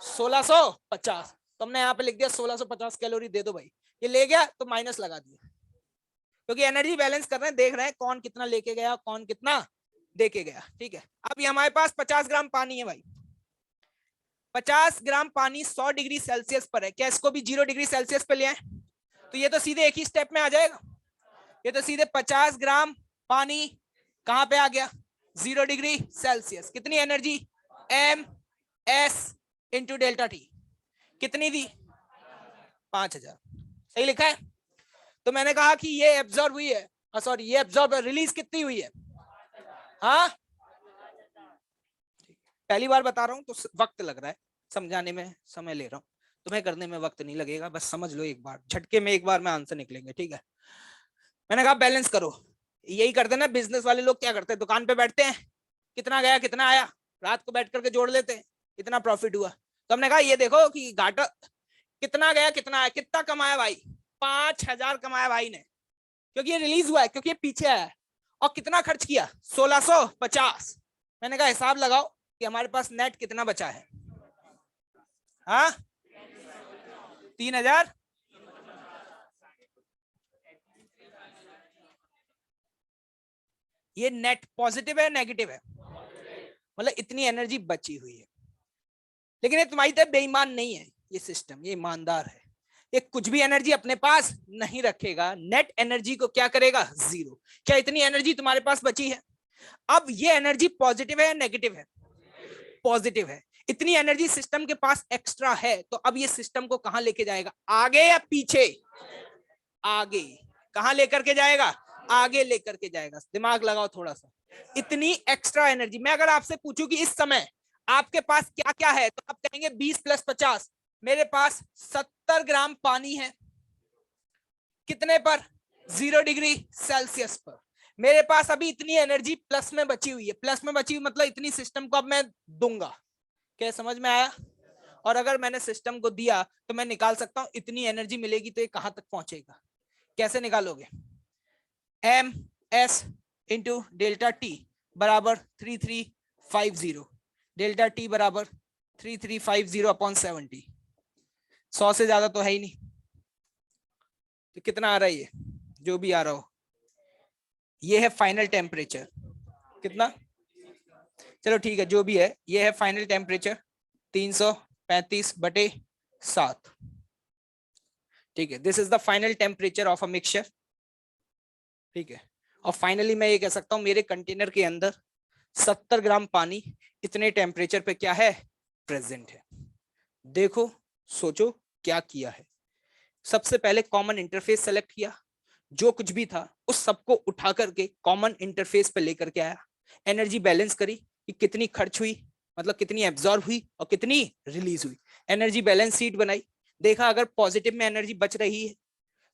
Speaker 1: 1650। तो हमने यहाँ पे लिख दिया 1650 कैलोरी दे दो भाई, ये ले गया तो माइनस लगा दिया, क्योंकि एनर्जी बैलेंस कर रहे हैं, देख रहे हैं कौन कितना लेके गया कौन कितना देके गया। ठीक है, अब ये हमारे पास 50 ग्राम पानी है भाई, 50 ग्राम पानी 100 डिग्री सेल्सियस पर है, क्या इसको भी 0 डिग्री सेल्सियस पे ले आए? तो ये तो सीधे एक ही स्टेप में आ जाएगा, ये तो सीधे 50 ग्राम पानी कहां पे आ गया, 0 डिग्री सेल्सियस। कितनी energy, m S into delta T, कितनी दी, 5000। सही लिखा है। तो मैंने कहा कि ये एब्जॉर्ब हुई है, सॉरी ये एब्जॉर्ब रिलीज कितनी हुई है, हाँ पहली बार बता रहा हूं तो वक्त लग रहा है समझाने में, समय ले रहा हूं, तुम्हें करने में वक्त नहीं लगेगा, बस समझ लो एक बार झटके में, एक बार में आंसर निकलेंगे। ठीक है, मैंने कहा बैलेंस करो, यही करते ना बिजनेस वाले लोग, क्या करते हैं दुकान पे बैठते हैं, कितना गया कितना आया, रात को बैठ करके जोड़ लेते हैं, इतना प्रॉफिट हुआ। तो हमने कहा ये देखो कि घाटा कितना गया कितना आया, कितना कमाया भाई, 5000 कमाया भाई ने, क्योंकि ये रिलीज हुआ है, क्योंकि ये पीछे आया है। और कितना खर्च किया, 1650। मैंने कहा हिसाब लगाओ कि हमारे पास नेट कितना बचा है, हाँ 3000। ये नेट पॉजिटिव है नेगेटिव है, मतलब इतनी एनर्जी बची हुई है। लेकिन ये तुम्हारी तरह बेईमान नहीं है, ये सिस्टम ये ईमानदार है, ये कुछ भी एनर्जी अपने पास नहीं रखेगा, नेट एनर्जी को क्या करेगा, जीरो। क्या इतनी एनर्जी तुम्हारे पास बची है? अब ये एनर्जी पॉजिटिव है या नेगेटिव है, पॉजिटिव है। इतनी एनर्जी सिस्टम के पास एक्स्ट्रा है, तो अब ये सिस्टम को कहां लेके जाएगा, आगे या पीछे, आगे। कहां लेकर के जाएगा, आगे लेकर के जाएगा। दिमाग लगाओ थोड़ा सा, इतनी एक्स्ट्रा एनर्जी। मैं अगर आपसे पूछूं कि इस समय आपके पास क्या क्या है, तो आप कहेंगे 20 + 50। मेरे पास 70 ग्राम पानी है, कितने पर, 0 डिग्री सेल्सियस पर। मेरे पास अभी इतनी एनर्जी प्लस में बची हुई है, प्लस में बची हुई मतलब इतनी सिस्टम को अब मैं दूंगा। क्या समझ में आया? और अगर मैंने सिस्टम को दिया तो मैं निकाल सकता हूं इतनी एनर्जी मिलेगी तो ये कहां तक पहुंचेगा। कैसे निकालोगे, m S into delta T बराबर 3350, डेल्टा टी बराबर 3350/70। 100 से ज्यादा तो है ही नहीं, तो कितना आ रहा है ये, जो भी आ रहा हो, ये है फाइनल टेम्परेचर। कितना, चलो ठीक है जो भी है, ये है फाइनल टेम्परेचर 335/7। ठीक है, this is the final temperature of a mixture. ठीक है, और फाइनली मैं ये कह सकता हूं मेरे कंटेनर के अंदर 70 ग्राम पानी इतने टेम्परेचर पे क्या है, प्रेजेंट है। देखो सोचो क्या किया है। सबसे पहले कॉमन इंटरफेस सेलेक्ट किया, जो कुछ भी था उस सबको उठा करके कॉमन इंटरफेस पे लेकर के आया, एनर्जी बैलेंस करी कि कितनी खर्च हुई, मतलब कितनी एब्जॉर्ब हुई और कितनी रिलीज हुई, एनर्जी बैलेंस शीट बनाई, देखा अगर पॉजिटिव में एनर्जी बच रही है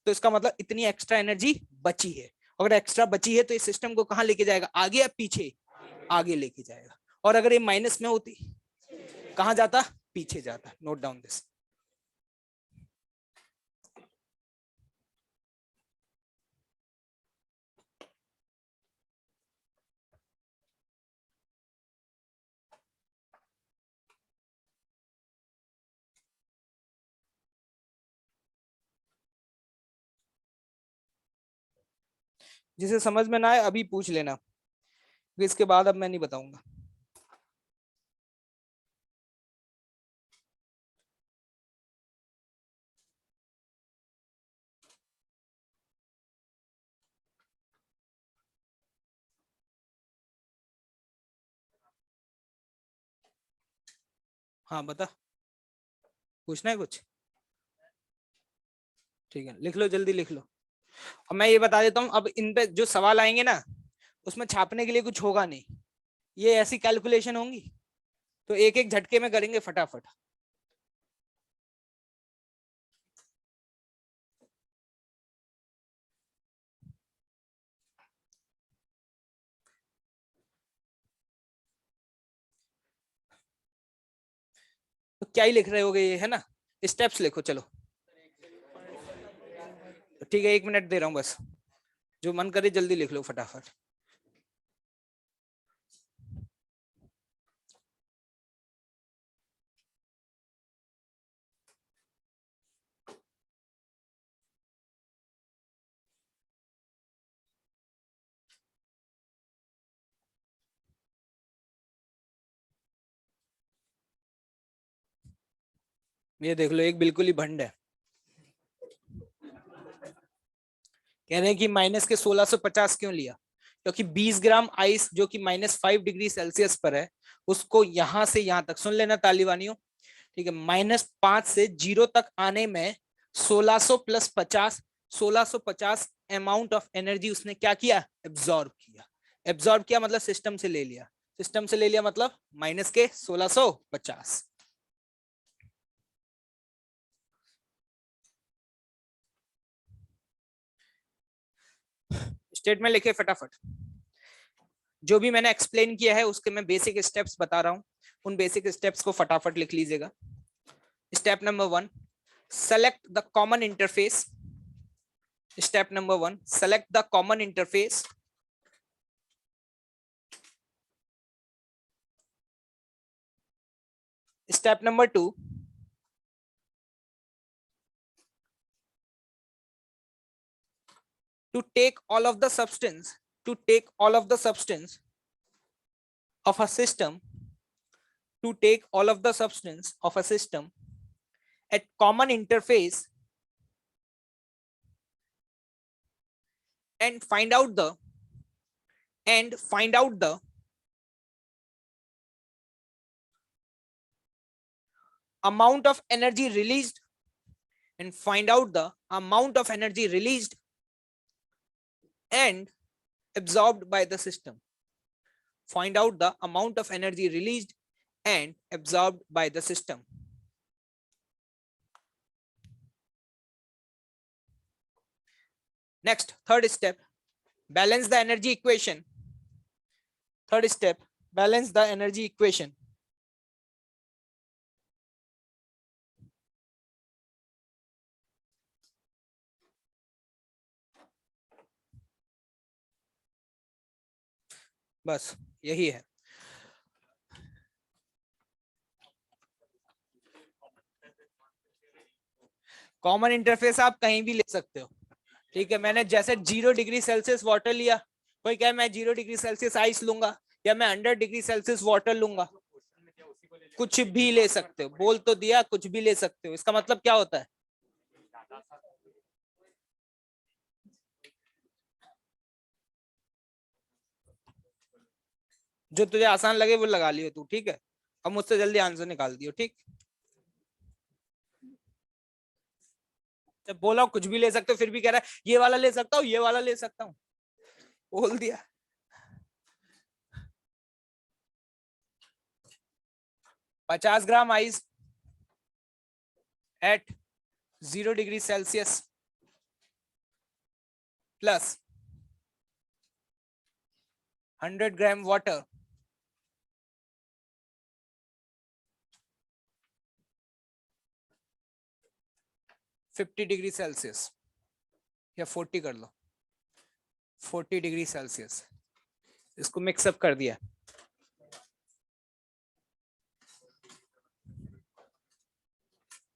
Speaker 1: तो इसका मतलब इतनी एक्स्ट्रा एनर्जी बची है, अगर एक्स्ट्रा बची है तो इस सिस्टम को कहां लेके जाएगा, आगे या पीछे, आगे लेके जाएगा। और अगर ये माइनस में होती कहां जाता, पीछे जाता। Note down this. जिसे समझ में ना आए अभी पूछ लेना, इसके बाद अब मैं नहीं बताऊंगा। हाँ बता, पूछना है कुछ? ठीक है लिख लो, जल्दी लिख लो। अब मैं ये बता देता हूँ, अब इन पे जो सवाल आएंगे ना उसमें छापने के लिए कुछ होगा नहीं, ये ऐसी कैलकुलेशन होंगी तो एक एक झटके में करेंगे फटाफट। तो क्या ही लिख रहे होगे ये, है ना, स्टेप्स लिखो चलो। ठीक है 1 मिनट दे रहा हूँ बस, जो मन करे जल्दी लिख लो फटाफट। ये देख लो, एक बिल्कुल ही भंड है। कह रहे हैं कि माइनस के 1650 क्यों लिया, क्योंकि 20 ग्राम आइस जो कि -5 डिग्री सेल्सियस पर है, उसको यहां से यहां तक, सुन लेना तालिबानियों, ठीक है, -5 से 0 तक आने में 1600 + 50, 1650 अमाउंट ऑफ एनर्जी उसने क्या किया, एब्जॉर्ब किया। एब्जॉर्ब किया मतलब सिस्टम से ले लिया, सिस्टम से ले लिया मतलब माइनस के 1650। स्टेटमेंट लिखे फटाफट। जो भी मैंने एक्सप्लेन किया है उसके मैं बेसिक स्टेप्स बता रहा हूं, उन बेसिक स्टेप्स को फटाफट लिख लीजिएगा। Step number 1, select the common interface. Step number 1, select the common interface. Step number 2, to take all of the substance, to take all of the substance of a system, to take all of the substance of a system at common interface and find out the amount of energy released, and find out the amount of energy released and absorbed by the system. Find out the amount of energy released and absorbed by the system. Next, third step, balance the energy equation. Third step, balance the energy equation. बस यही है। Common interface आप कहीं भी ले सकते हो, ठीक है। मैंने जैसे 0 डिग्री सेल्सियस वाटर लिया, कोई कहे मैं 0 डिग्री सेल्सियस आइस लूंगा, या मैं 100 डिग्री सेल्सियस वाटर लूंगा, कुछ भी ले सकते हो। बोल तो दिया कुछ भी ले सकते हो, इसका मतलब क्या होता है, जो तुझे आसान लगे वो लगा लियो तू, ठीक है। अब मुझसे जल्दी आंसर निकाल दियो, ठीक। जब बोला कुछ भी ले सकते हो, फिर भी कह रहा है ये वाला ले सकता हूँ, ये वाला ले सकता हूँ, बोल दिया। 50 ग्राम ice eight 0 degree Celsius plus 100 gram water, 50 degree Celsius, या 40 कर लो, 40 डिग्री सेल्सियस, इसको मिक्सअप कर दिया।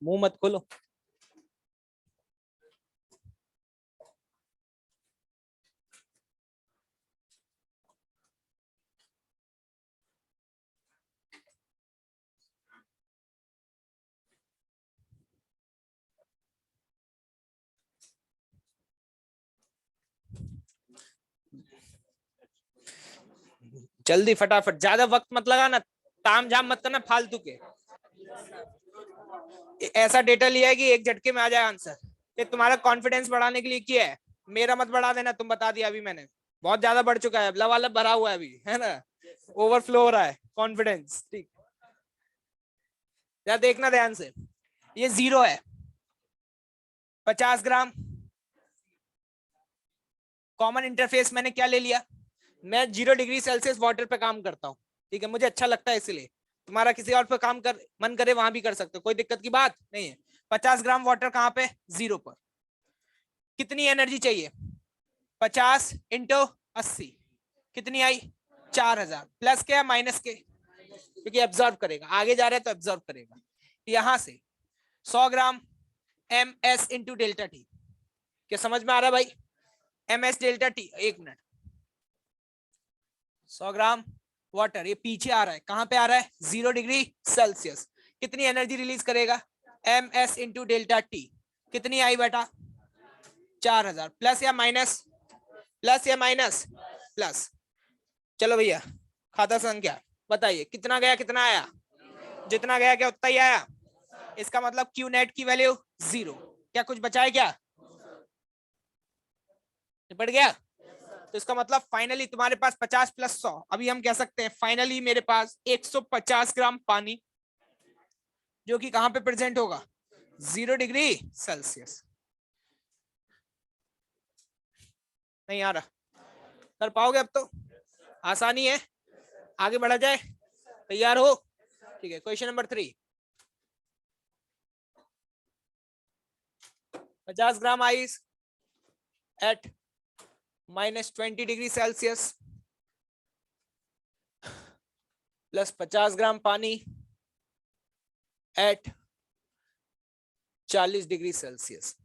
Speaker 1: मुंह मत खोलो। जल्दी फटाफट, ज्यादा वक्त मत लगाना, ताम झाम मत करना फालतू के। ऐसा डेटा लिया है कि एक झटके में आ जाए आंसर, ये तुम्हारा कॉन्फिडेंस बढ़ाने के लिए किया है। मेरा मत बढ़ा देना, तुम बता दिया अभी मैंने, बहुत ज्यादा बढ़ चुका है, लबालब भरा हुआ है अभी, है ना, ओवरफ्लो हो रहा है कॉन्फिडेंस, ठीक। या देखना ध्यान से, ये 0 है, 50 ग्राम कॉमन इंटरफेस मैंने क्या ले लिया, मैं 0 डिग्री सेल्सियस वाटर पे काम करता हूँ, ठीक है, मुझे अच्छा लगता है इसलिए। तुम्हारा किसी और पे काम कर मन करे वहां भी कर सकते हो, कोई दिक्कत की बात नहीं है। 50 ग्राम वाटर कहाँ पे, 0 पर। कितनी एनर्जी चाहिए, 50 × 80, कितनी आई, 4000, प्लस के या माइनस के, क्योंकि एब्जॉर्ब करेगा, आगे जा रहा है तो एब्जॉर्ब करेगा। यहां से 100 ग्राम ms इंटू डेल्टा टी, क्या समझ में आ रहा है भाई, ms डेल्टा टी, एक मिनट, 100 ग्राम वाटर, ये पीछे आ रहा है, कहां पे आ रहा है, 0 डिग्री सेल्सियस, कितनी एनर्जी रिलीज करेगा, m S into delta T कितनी आई बेटा 4000 प्लस या माइनस प्लस या माइनस प्लस। चलो भैया खाता संख्या बताइए कितना गया कितना आया जितना गया क्या उतना ही आया। इसका मतलब क्यू नेट की वैल्यू 0। क्या कुछ बचा है क्या निपट गया। तो इसका मतलब फाइनली तुम्हारे पास 50 प्लस 100 अभी हम कह सकते हैं फाइनली मेरे पास 150 ग्राम पानी जो कि कहां पे प्रेजेंट होगा 0 डिग्री सेल्सियस। नहीं आ रहा कर पाओगे अब तो आसानी है आगे बढ़ा जाए तैयार हो। ठीक है क्वेश्चन नंबर 3 50 ग्राम ice eight -20 degree Celsius plus 50 ग्राम पानी एट 40 डिग्री सेल्सियस।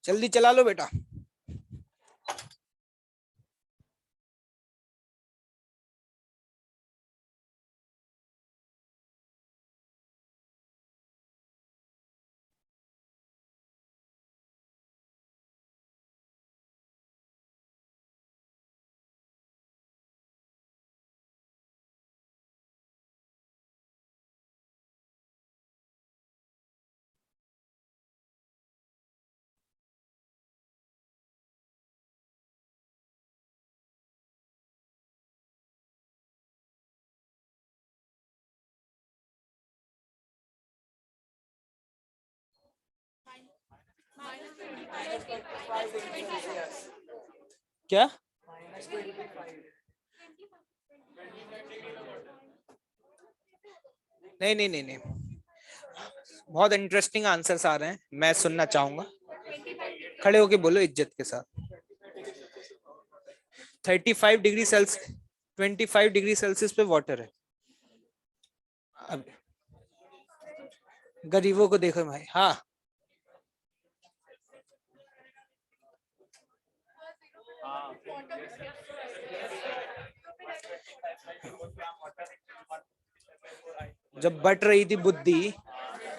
Speaker 1: जल्दी चला लो बेटा। क्या नहीं नहीं नहीं नहीं बहुत इंटरेस्टिंग आंसर्स आ रहे हैं मैं सुनना चाहूंगा। खड़े होके बोलो इज्जत के साथ। 35 डिग्री सेल्सियस 25 डिग्री सेल्सियस पे वाटर है। अब गरीबों को देखो भाई। हाँ जब बट रही थी बुद्धि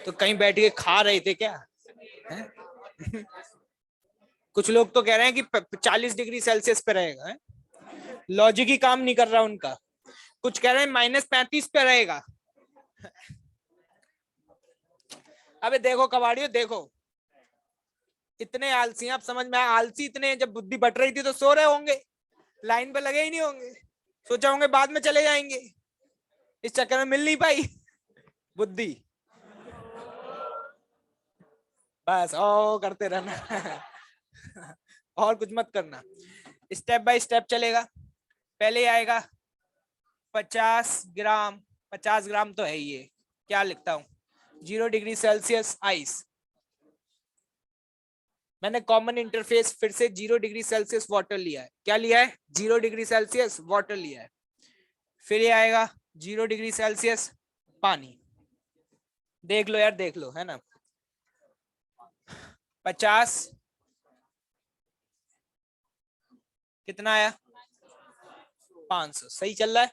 Speaker 1: तो कहीं बैठ के खा रहे थे क्या है? कुछ लोग तो कह रहे हैं कि 40 डिग्री सेल्सियस पे रहेगा। लॉजिक ही काम नहीं कर रहा उनका। कुछ कह रहे हैं -35 पे रहेगा। अबे देखो कबाड़ियो देखो इतने आलसी हैं आप समझ में आया आलसी इतने हैं, जब बुद्धि बट रही थी तो सो रहे होंगे लाइन पे लगे ही नहीं होंगे सोचा होंगे बाद में चले जाएंगे इस चक्कर में मिल नहीं पाई बुद्धि। बस ओ करते रहना और कुछ मत करना स्टेप बाय स्टेप चलेगा। पहले आएगा 50 ग्राम 50 ग्राम तो है ही है क्या लिखता हूं 0 डिग्री सेल्सियस आइस। मैंने कॉमन इंटरफेस फिर से 0 डिग्री सेल्सियस वाटर लिया है। क्या लिया है 0 डिग्री सेल्सियस वाटर लिया है। फिर ये आएगा 0 डिग्री सेल्सियस पानी। देख लो यार देख लो है ना 50 कितना आया 500 सही चल रहा है।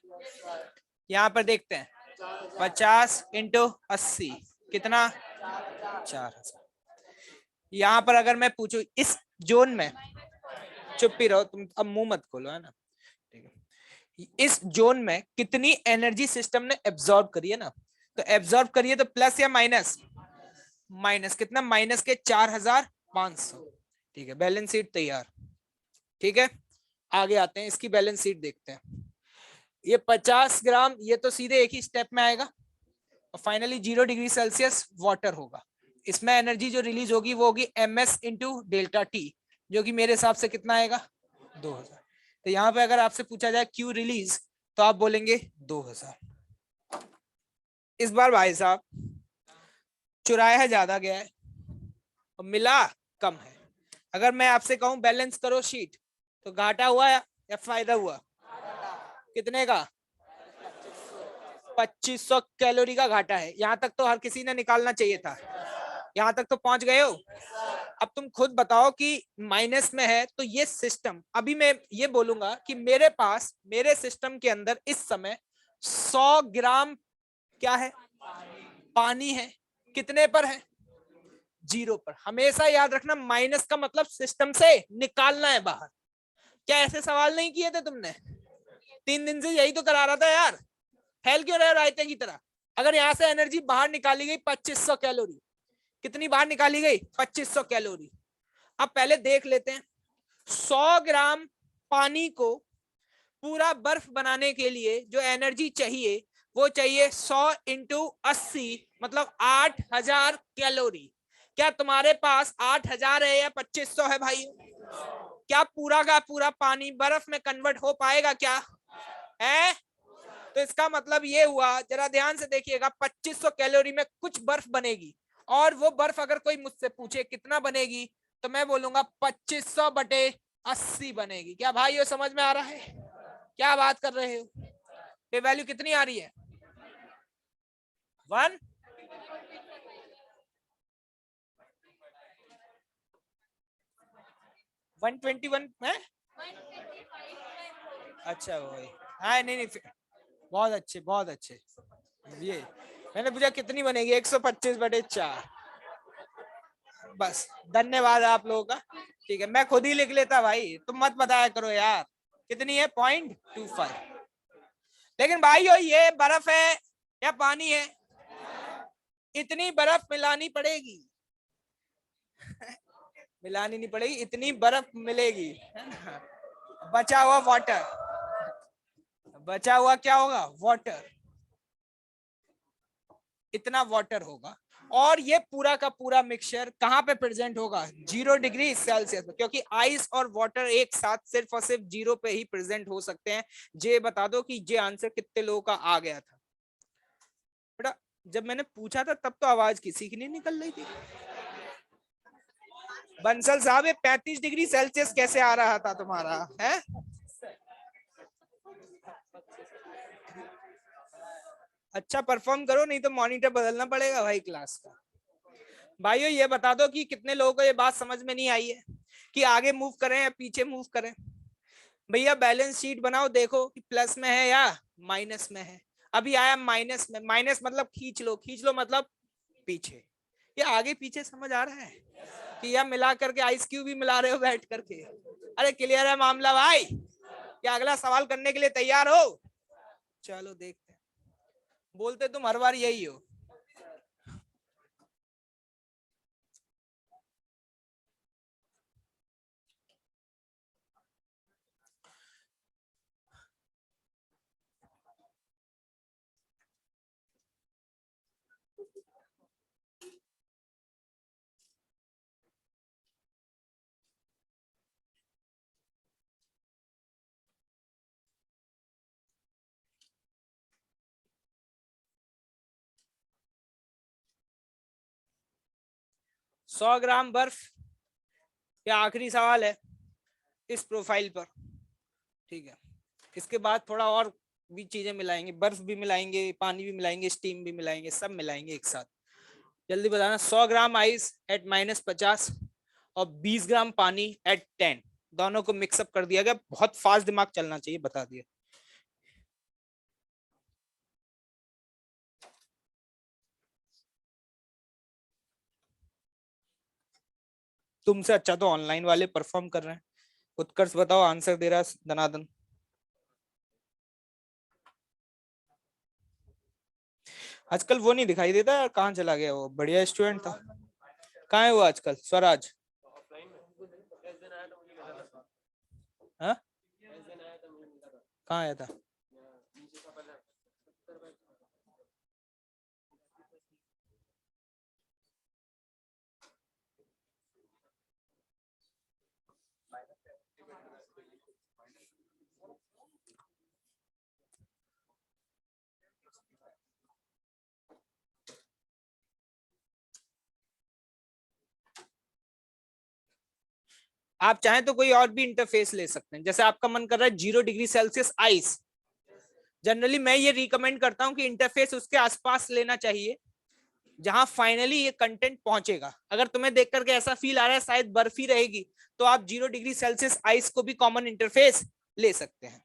Speaker 1: यहाँ पर देखते हैं 50 इंटू 80 कितना 4000। यहाँ पर अगर मैं पूछूं इस जोन में चुप ही रहो तुम अब मुंह मत खोलो है ना ठीक है। इस जोन में कितनी एनर्जी सिस्टम ने एब्जॉर्ब करी है ना तो एब्जॉर्ब करिए तो प्लस या माइनस माइनस कितना माइनस के 4500। ठीक है बैलेंस शीट तैयार। ठीक है आगे आते हैं इसकी बैलेंस शीट देखते हैं। ये 50 ग्राम ये तो सीधे एक ही स्टेप में आएगा और फाइनली 0 डिग्री सेल्सियस वाटर होगा। इसमें एनर्जी जो रिलीज होगी वो होगी m S into delta T जो कि मेरे हिसाब से कितना आएगा 2000। तो यहाँ पे अगर आपसे पूछा जाए क्यू रिलीज तो आप बोलेंगे 2000। इस बार भाई साहब चुराया ज्यादा गया है और मिला कम है। अगर मैं आपसे कहूं बैलेंस करो शीट तो घाटा हुआ या फायदा हुआ? कितने का? 2500 कैलोरी का घाटा है। यहां तक तो हर किसी ने निकालना चाहिए था। यहां तक तो पहुंच गए हो। अब तुम खुद बताओ कि माइनस में है तो ये सिस्टम, अभी मैं ये बोलूंगा कि मेरे पास मेरे सिस्टम के अंदर इस समय 100 ग्राम क्या है? पानी है। कितने पर है? 0 पर। हमेशा याद रखना माइनस का मतलब सिस्टम से निकालना है बाहर। क्या ऐसे सवाल नहीं किए थे तुमने? 3 दिन से यही तो करा रहा था यार। फैल क्यों रहे रायते की तरह? अगर यहां से एनर्जी बाहर निकाली गई 2500 कैलोरी, कितनी बाहर निकाली गई? 2500 कैलोरी। अब पहले देख लेते हैं 100 ग्राम पानी को पूरा बर्फ बनाने के लिए जो एनर्जी चाहिए वो चाहिए 100 इंटू 80, मतलब 8000 कैलोरी। क्या तुम्हारे पास 8000 है या 2500 है भाई? क्या पूरा का पूरा पानी बर्फ में कन्वर्ट हो पाएगा क्या? है? तो इसका मतलब ये हुआ, जरा ध्यान से देखिएगा, 2500 कैलोरी में कुछ बर्फ बनेगी। और वो बर्फ अगर कोई मुझसे पूछे कितना बनेगी, तो मैं बोलूंगा 2500 बटे 80 बनेगी। क्या भाई ये समझ में आ रहा है? क्या बात कर रहे हो? ये वैल्यू कितनी आ रही है? 1 121 है। अच्छा वही। हाँ नहीं नहीं, बहुत अच्छे बहुत अच्छे। ये मैंने पूछा कितनी बनेगी, 125 बटे 4। बस धन्यवाद आप लोगों का। ठीक है, मैं खुद ही लिख लेता भाई, तुम मत बताया करो यार। कितनी है? 0.25। लेकिन भाई ये बर्फ है या पानी है? इतनी बर्फ मिलानी पड़ेगी। मिलानी नहीं पड़ेगी, इतनी बर्फ मिलेगी, है ना? बचा हुआ वाटर, बचा हुआ क्या होगा? वाटर। इतना वाटर होगा। और ये पूरा का पूरा मिक्सचर कहां पे प्रेजेंट होगा? 0 डिग्री सेल्सियस में, क्योंकि आइस और वाटर एक साथ सिर्फ और सिर्फ 0 पे ही प्रेजेंट हो सकते हैं। ये बता दो कि ये आंसर कितने लोगों का आ गया था? बेटा जब मैंने पूछा था तब तो आवाज किसी की नहीं निकल रही थी। बंसल साहब ये 35 डिग्री सेल्सियस कैसे आ रहा था तुम्हारा है? अच्छा परफॉर्म करो, नहीं तो मॉनिटर बदलना पड़ेगा भाई क्लास का। भाइयों ये बता दो कि कितने लोगों को ये बात समझ में नहीं आई है कि आगे मूव करें या पीछे मूव करें? भैया बैलेंस शीट बनाओ, देखो कि प्लस में है या माइनस में है। अभी आया माइनस में, माइनस मतलब खींच लो, खींच लो मतलब पीछे। ये आगे पीछे समझ आ रहा है कि या मिला करके आइस क्यूब भी मिला रहे हो बैठ करके? अरे क्लियर है मामला भाई? क्या अगला सवाल करने के लिए तैयार हो? चलो देखते हैं। बोलते तुम हर बार यही हो। सौ ग्राम बर्फ, ये आखिरी सवाल है इस प्रोफाइल पर। ठीक है, इसके बाद थोड़ा और भी चीजें मिलाएंगे, बर्फ भी मिलाएंगे, पानी भी मिलाएंगे, स्टीम भी मिलाएंगे, सब मिलाएंगे एक साथ। जल्दी बताना। 100 ग्राम आइस एट -50 और 20 ग्राम पानी एट 10, दोनों को मिक्सअप कर दिया गया। बहुत फास्ट दिमाग चलना चाहिए, बता दिया। तुमसे अच्छा तो ऑनलाइन वाले परफॉर्म कर रहे हैं। उत्कर्ष बताओ, आंसर दे रहा है दनादन। आजकल वो नहीं दिखाई देता यार, कहाँ चला गया वो बढ़िया स्टूडेंट था? कहाँ है वो आजकल? स्वराज? हाँ, कहाँ आया था? आप चाहें तो कोई और भी इंटरफेस ले सकते हैं, जैसे आपका मन कर रहा है 0 डिग्री सेल्सियस आइस, जनरली मैं ये रिकमेंड करता हूं कि इंटरफेस उसके आसपास लेना चाहिए जहां फाइनली ये कंटेंट पहुंचेगा। अगर तुम्हें देख करके ऐसा फील आ रहा है शायद बर्फ ही रहेगी, तो आप 0 डिग्री सेल्सियस आइस को भी कॉमन इंटरफेस ले सकते हैं।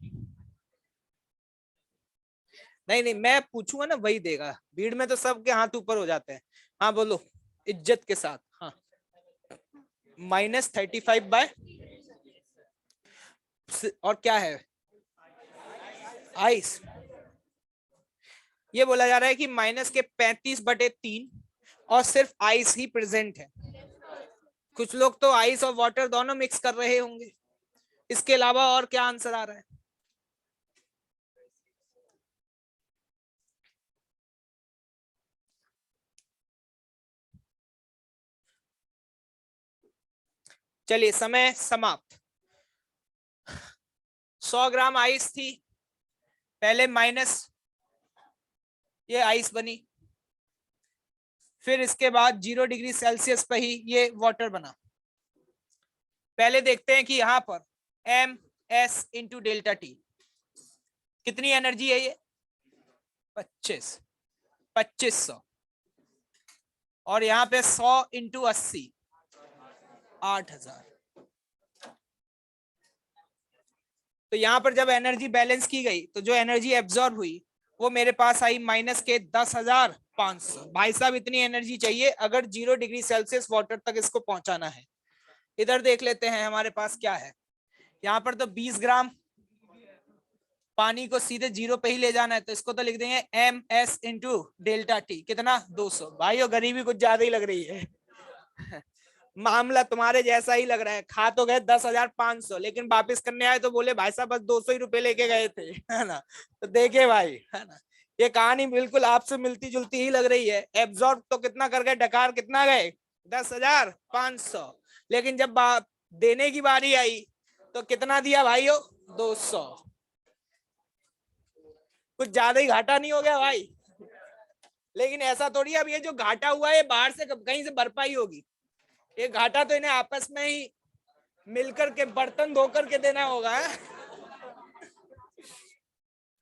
Speaker 1: नहीं नहीं, मैं पूछूंगा ना वही देगा, भीड़ में तो सबके हाथ ऊपर हो जाते हैं। हाँ बोलो इज्जत के साथ। हाँ, -35 बाय, और क्या है, आइस। ये बोला जा रहा है कि -35/3 और सिर्फ आइस ही प्रेजेंट है। कुछ लोग तो आइस और वाटर दोनों मिक्स कर रहे होंगे। इसके अलावा और क्या आंसर आ रहा है? चलिए समय समाप्त। 100 ग्राम आइस थी, पहले माइनस ये आइस बनी, फिर इसके बाद 0 डिग्री सेल्सियस पे ही ये वाटर बना। पहले देखते हैं कि यहां पर m S into delta T कितनी एनर्जी है, ये 2500, और यहाँ पे 100 इंटू 80 8000। तो यहाँ पर जब एनर्जी बैलेंस की गई तो जो एनर्जी एब्जॉर्ब हुई वो मेरे पास आई -10,500। भाई साहब इतनी एनर्जी चाहिए अगर 0 डिग्री सेल्सियस वाटर तक इसको पहुंचाना है। इधर देख लेते हैं हमारे पास क्या है। यहाँ पर तो 20 ग्राम पानी को सीधे 0 पे ही ले जाना है, तो इसको तो लिख देंगे m S into delta T, कितना 200। भाइयों गरीबी कुछ ज्यादा ही लग रही है। मामला तुम्हारे जैसा ही लग रहा है, खा तो गए 10,500 लेकिन वापिस करने आए तो बोले भाई साहब बस 200 ही रुपए लेके गए थे, है ना। तो देखे भाई, है ना, ये कहानी बिल्कुल आपसे मिलती जुलती ही लग रही है। एब्जॉर्ब तो कितना कर गए, डकार कितना गए, 10,500, लेकिन जब देने की बारी आई तो कितना दिया भाइयों, 200। कुछ ज्यादा ही घाटा नहीं हो गया भाई? लेकिन ऐसा थोड़ी, अब ये जो घाटा हुआ है बाहर से कहीं से भरपाई होगी, ये घाटा तो इन्हें आपस में ही मिलकर के बर्तन धो करके देना होगा।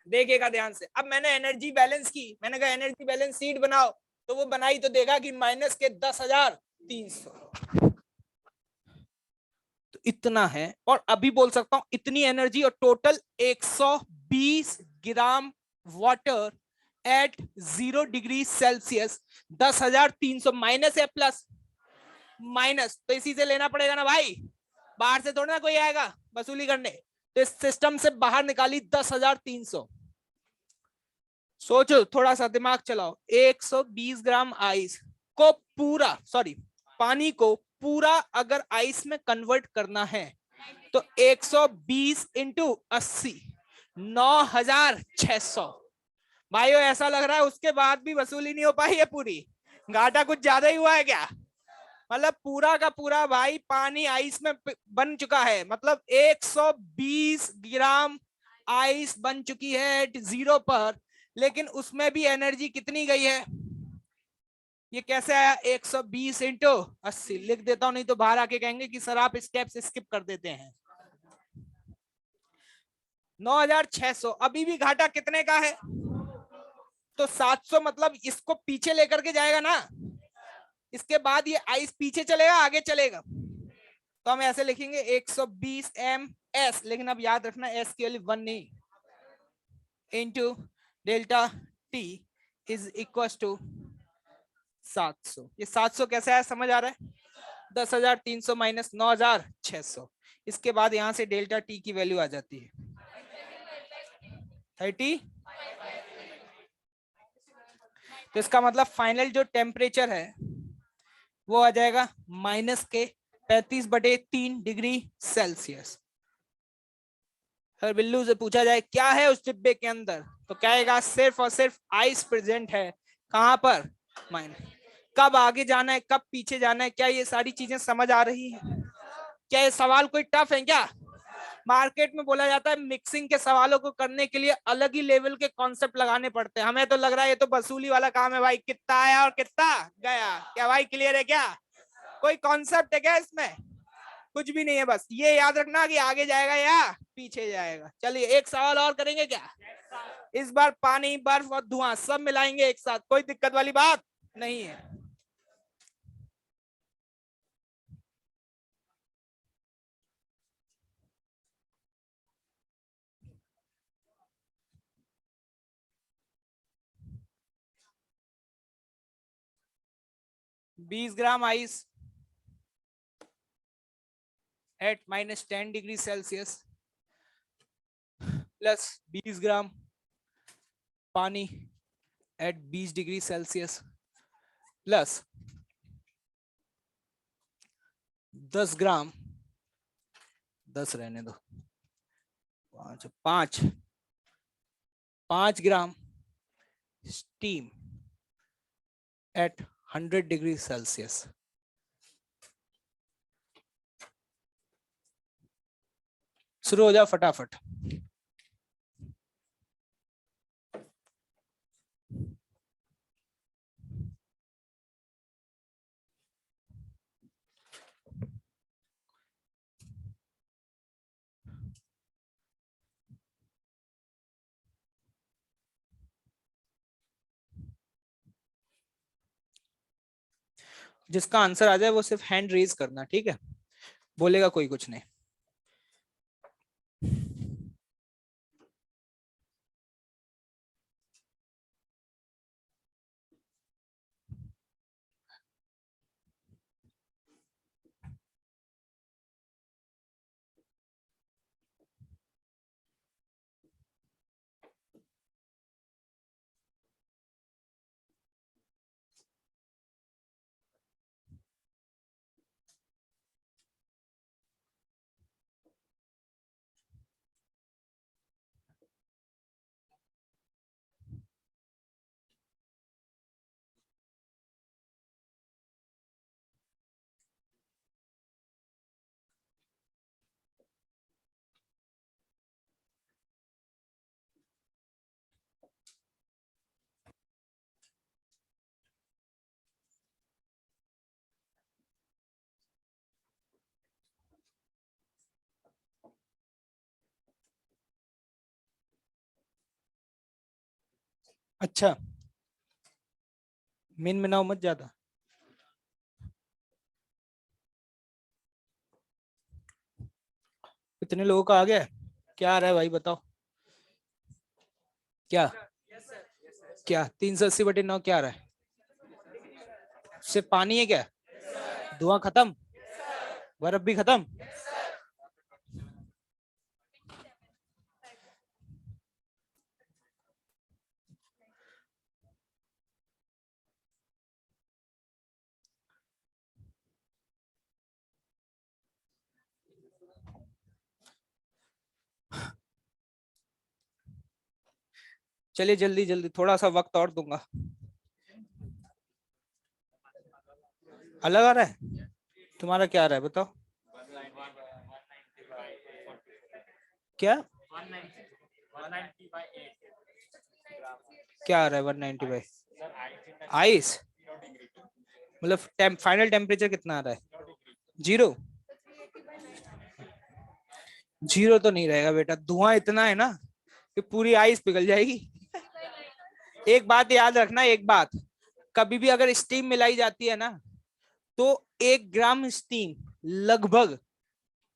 Speaker 1: देखिएगा ध्यान से, अब मैंने एनर्जी बैलेंस की, मैंने कहा एनर्जी बैलेंस शीट बनाओ, तो वो बनाई तो देखा कि -10,300। तो इतना है, और अभी बोल सकता हूं इतनी एनर्जी और टोटल 120 ग्राम water eight 0 degree Celsius. 10,300 minus है प्लस माइनस, तो इसी से लेना पड़ेगा ना भाई, बाहर से थोड़ा ना कोई आएगा वसूली करने। तो इस सिस्टम से बाहर निकाली 10,300। सोचो, थोड़ा सा दिमाग चलाओ। 120 ग्राम आइस को पूरा, सॉरी पानी को पूरा अगर आइस में कन्वर्ट करना है तो 120 इंटू 80, 9,600। भाइयों ऐसा लग रहा है उसके बाद भी वसूली नहीं हो पाई है पूरी, घाटा कुछ ज्यादा ही हुआ है क्या? मतलब पूरा का पूरा भाई पानी आइस में बन चुका है, मतलब 120 ग्राम आइस बन चुकी है 0 पर, लेकिन उसमें भी एनर्जी कितनी गई है? ये कैसे आया? 120 इंटू 80 लिख देता हूं, नहीं तो बाहर आके कहेंगे कि सर आप स्टेप्स स्किप कर देते हैं। 9,600। अभी भी घाटा कितने का है? तो 700, मतलब इसको पीछे लेकर के जाएगा ना, इसके बाद ये आइस पीछे चलेगा आगे चलेगा, तो हम ऐसे लिखेंगे 120 एम एस, लेकिन अब याद रखना एस केवल 1 नहीं, into delta T is equal to 700। ये 700 कैसे आया समझ आ रहा है? 10,300 माइनस 9,600, इसके बाद यहां से डेल्टा टी की वैल्यू आ जाती है 30। तो इसका मतलब फाइनल जो टेम्परेचर है वो आ जाएगा -35/3 डिग्री सेल्सियस। सर बिल्लू से पूछा जाए क्या है उस डिब्बे के अंदर, तो कहेगा सिर्फ और सिर्फ आइस प्रेजेंट है। कहां पर? माइनस। कब आगे जाना है कब पीछे जाना है, क्या ये सारी चीजें समझ आ रही है? क्या ये सवाल कोई टफ है क्या? मार्केट में बोला जाता है मिक्सिंग के सवालों को करने के लिए अलग ही लेवल के कॉन्सेप्ट लगाने पड़ते हैं, हमें तो लग रहा है ये तो वसूली वाला काम है भाई, कितना आया और कितना गया। क्या भाई क्लियर है क्या? कोई कॉन्सेप्ट है क्या इसमें? कुछ भी नहीं है, बस ये याद रखना कि आगे जाएगा या पीछे जाएगा। चलिए एक सवाल और करेंगे क्या? इस बार पानी, बर्फ और धुआं सब मिलाएंगे एक साथ, कोई दिक्कत वाली बात नहीं है। -20 gram ice eight -10 degree Celsius plus 20 ग्राम पानी एट 20 डिग्री सेल्सियस प्लस 10 ग्राम, 10 रहने दो, 5 ग्राम स्टीम एट 100 डिग्री सेल्सियस। शुरू हो जाओ फटाफट। जिसका आंसर आ जाए वो सिर्फ हैंड रेज करना, ठीक है? बोलेगा कोई कुछ नहीं। अच्छा, मिन मिनाओ मत ज्यादा। कितने लोगों का आ गया? क्या आ रहा है भाई बताओ? क्या क्या 380/9 क्या आ रहा है? सिर्फ पानी है क्या? धुआं खत्म? बर्फ भी खत्म? चलिए जल्दी जल्दी, थोड़ा सा वक्त और दूंगा। अलग आ रहा है? तुम्हारा क्या आ रहा है बताओ? क्या क्या आ रहा है? 190/? आइस मतलब फाइनल टेम्परेचर कितना आ रहा है? 0? 0 तो नहीं रहेगा बेटा, धुआं इतना है ना कि पूरी आइस पिघल जाएगी। एक बात याद रखना, एक बात, कभी भी अगर स्टीम मिलाई जाती है ना, तो 1 ग्राम स्टीम लगभग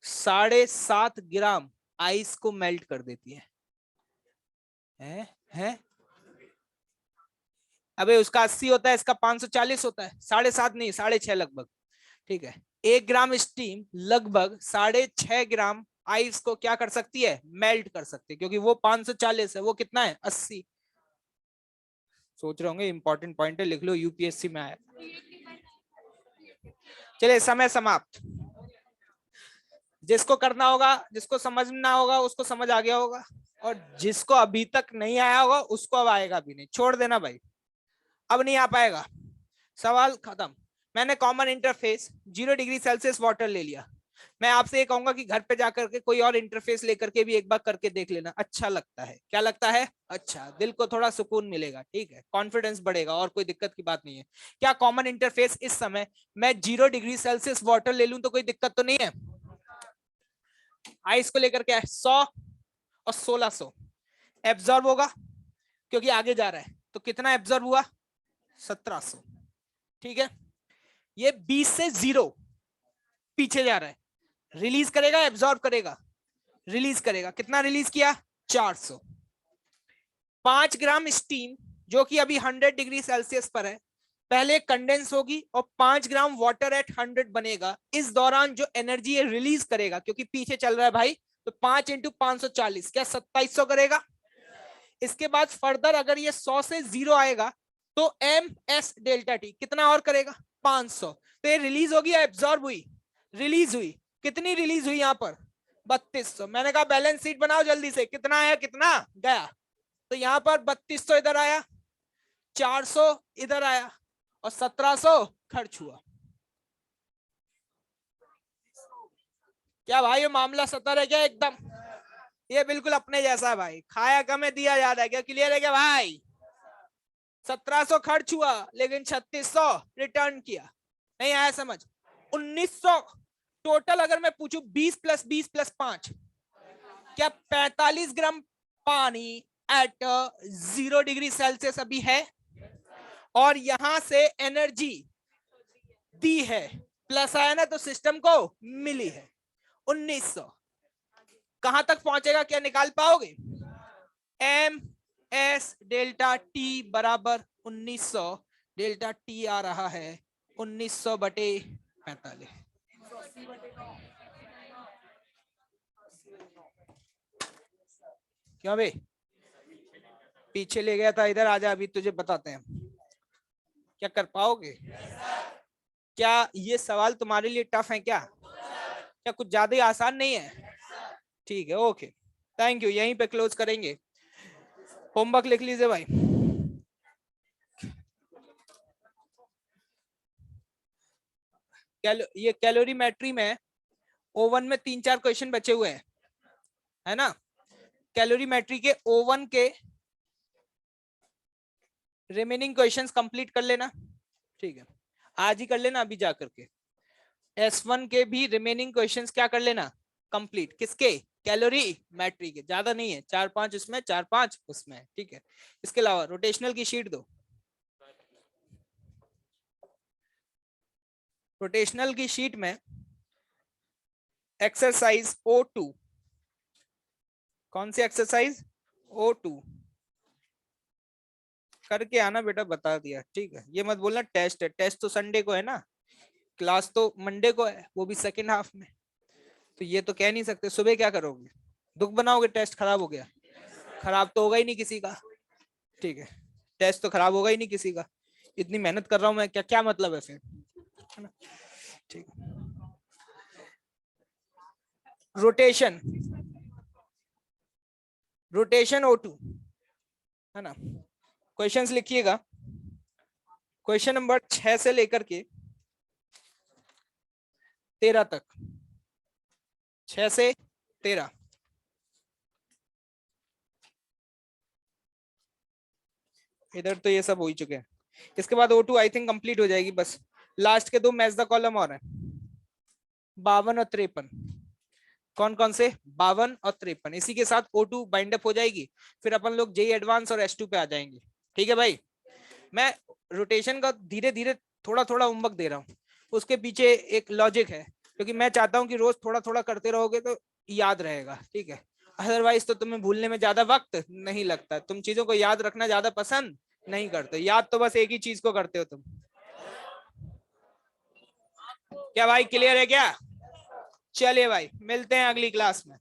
Speaker 1: 7.5 ग्राम आइस को मेल्ट कर देती है। है? अबे उसका 80 होता है, इसका 540 होता है, 7.5 नहीं 6.5 लगभग। ठीक है, 1 ग्राम स्टीम लगभग 6.5 ग्राम आइस को क्या कर सकती है? मेल्ट कर सकती है, क्योंकि वो 540 है, वो कितना है? 80। सोच रहे होंगे इंपॉर्टेंट पॉइंट है, लिख लो, यूपीएससी में आया। चलिए समय समाप्त। जिसको करना होगा, जिसको समझना होगा उसको समझ आ गया होगा, और जिसको अभी तक नहीं आया होगा उसको अब आएगा भी नहीं, छोड़ देना भाई, अब नहीं आ पाएगा। सवाल खत्म। मैंने common interface 0 degree Celsius water ले लिया। मैं आपसे ये कहूंगा कि घर पे जाकर के कोई और इंटरफेस लेकर के भी एक बार करके देख लेना, अच्छा लगता है। क्या लगता है? अच्छा, दिल को थोड़ा सुकून मिलेगा, ठीक है, कॉन्फिडेंस बढ़ेगा, और कोई दिक्कत की बात नहीं है। क्या कॉमन इंटरफेस इस समय मैं 0 डिग्री सेल्सियस वाटर ले लूं तो कोई दिक्कत तो नहीं है? आइस को लेकर क्या है 100 और 1600 एब्जॉर्ब होगा क्योंकि आगे जा रहा है, तो कितना एब्जॉर्ब हुआ 1700। ठीक है, ये 20 से 0 पीछे जा रहा है, रिलीज करेगा एब्जॉर्ब करेगा, रिलीज करेगा, कितना रिलीज किया 400। 5 ग्राम स्टीम जो कि अभी 100 डिग्री सेल्सियस पर है, पहले कंडेंस होगी और 5 ग्राम वाटर एट 100 बनेगा। इस दौरान जो एनर्जी है रिलीज करेगा क्योंकि पीछे चल रहा है भाई, तो 5 इंटू 540 क्या 2700 करेगा। इसके बाद फर्दर अगर ये 100 से 0 आएगा तो एम एस डेल्टा टी कितना और करेगा 500। तो ये रिलीज होगी या एब्जॉर्ब हुई, रिलीज हुई। कितनी रिलीज हुई यहाँ पर 3200। मैंने कहा बैलेंस शीट बनाओ जल्दी से, कितना आया कितना गया, तो यहाँ पर 3200 इधर आया, 400 इधर आया और 1700 खर्च हुआ। क्या भाई ये मामला सतर है क्या एकदम, ये बिल्कुल अपने जैसा है भाई, खाया कम है दिया ज्यादा है, क्या क्लियर है क्या भाई। 1700 खर्च हुआ लेकिन 3600 रिटर्न किया, नहीं आया समझ। 1900 टोटल अगर मैं पूछूं 20 प्लस 20 प्लस 5 क्या 45 ग्राम पानी एट 0 डिग्री सेल्सियस अभी है, और यहां से एनर्जी दी है, प्लस आया ना तो सिस्टम को मिली है 1900। कहां तक पहुंचेगा क्या निकाल पाओगे, एम एस डेल्टा टी बराबर 1900, डेल्टा टी आ रहा है 1900 बटे 45। क्यों भाई पीछे ले गया था, इधर आजा अभी तुझे बताते हैं क्या कर पाओगे। क्या ये सवाल तुम्हारे लिए टफ है क्या, क्या कुछ ज्यादा ही आसान नहीं है। ठीक है ओके थैंक यू, यहीं पे क्लोज करेंगे। होमवर्क लिख लीजिए भाई। ये कैलोरीमेट्री में ओवन में 3-4 क्वेश्चन बचे हुए हैं, है ना। कैलोरीमेट्री के ओवन के रिमेनिंग क्वेश्चंस कंप्लीट कर लेना, ठीक है आज ही कर लेना अभी जा करके। S1 के भी रिमेनिंग क्वेश्चंस क्या कर लेना कंप्लीट, किसके कैलोरीमेट्री के, ज्यादा नहीं है 4-5 इसमें 4-5 उसमें, ठीक है। इसके अलावा रोटेशनल की शीट दो, रोटेशनल की शीट में एक्सरसाइज O2, कौन सी एक्सरसाइज O2 करके आना बेटा, बता दिया ठीक है। ये मत बोलना टेस्ट है, टेस्ट तो संडे को है ना, क्लास तो मंडे को है, वो भी सेकेंड हाफ में। तो ये तो कह नहीं सकते सुबह क्या करोगे, दुख बनाओगे टेस्ट खराब हो गया, खराब तो होगा ही नहीं किसी का, ठीक है टेस्ट तो खराब होगा ही नहीं किसी का, इतनी मेहनत कर रहा हूं मैं, क्या क्या मतलब है फिर, है ना। ठीक रोटेशन, रोटेशन O2 है ना। क्वेश्चंस लिखिएगा, क्वेश्चन नंबर 6 से लेकर के 13 तक, 6 से 13। इधर तो ये सब हो ही चुके हैं, इसके बाद O2 आई थिंक कंप्लीट हो जाएगी बस। लास्ट के 2 मैच द कॉलम और है 52 और 53, कौन कौन से 52 और 53, इसी के साथ O2 बाइंड अप हो जाएगी, फिर अपन लोग जेई एडवांस और S2 पे आ जाएंगे। ठीक है भाई, मैं रोटेशन का धीरे धीरे थोड़ा थोड़ा होमवर्क दे रहा हूँ, उसके पीछे एक लॉजिक है, क्योंकि मैं चाहता हूँ कि रोज थोड़ा थोड़ा करते रहोगे तो याद रहेगा, ठीक है। अदरवाइज तो तुम्हें भूलने में ज्यादा वक्त नहीं लगता, तुम चीजों को याद रखना ज्यादा पसंद नहीं करते, याद तो बस एक ही चीज को करते हो तुम। क्या भाई क्लियर है क्या, चलिए भाई मिलते हैं अगली क्लास में।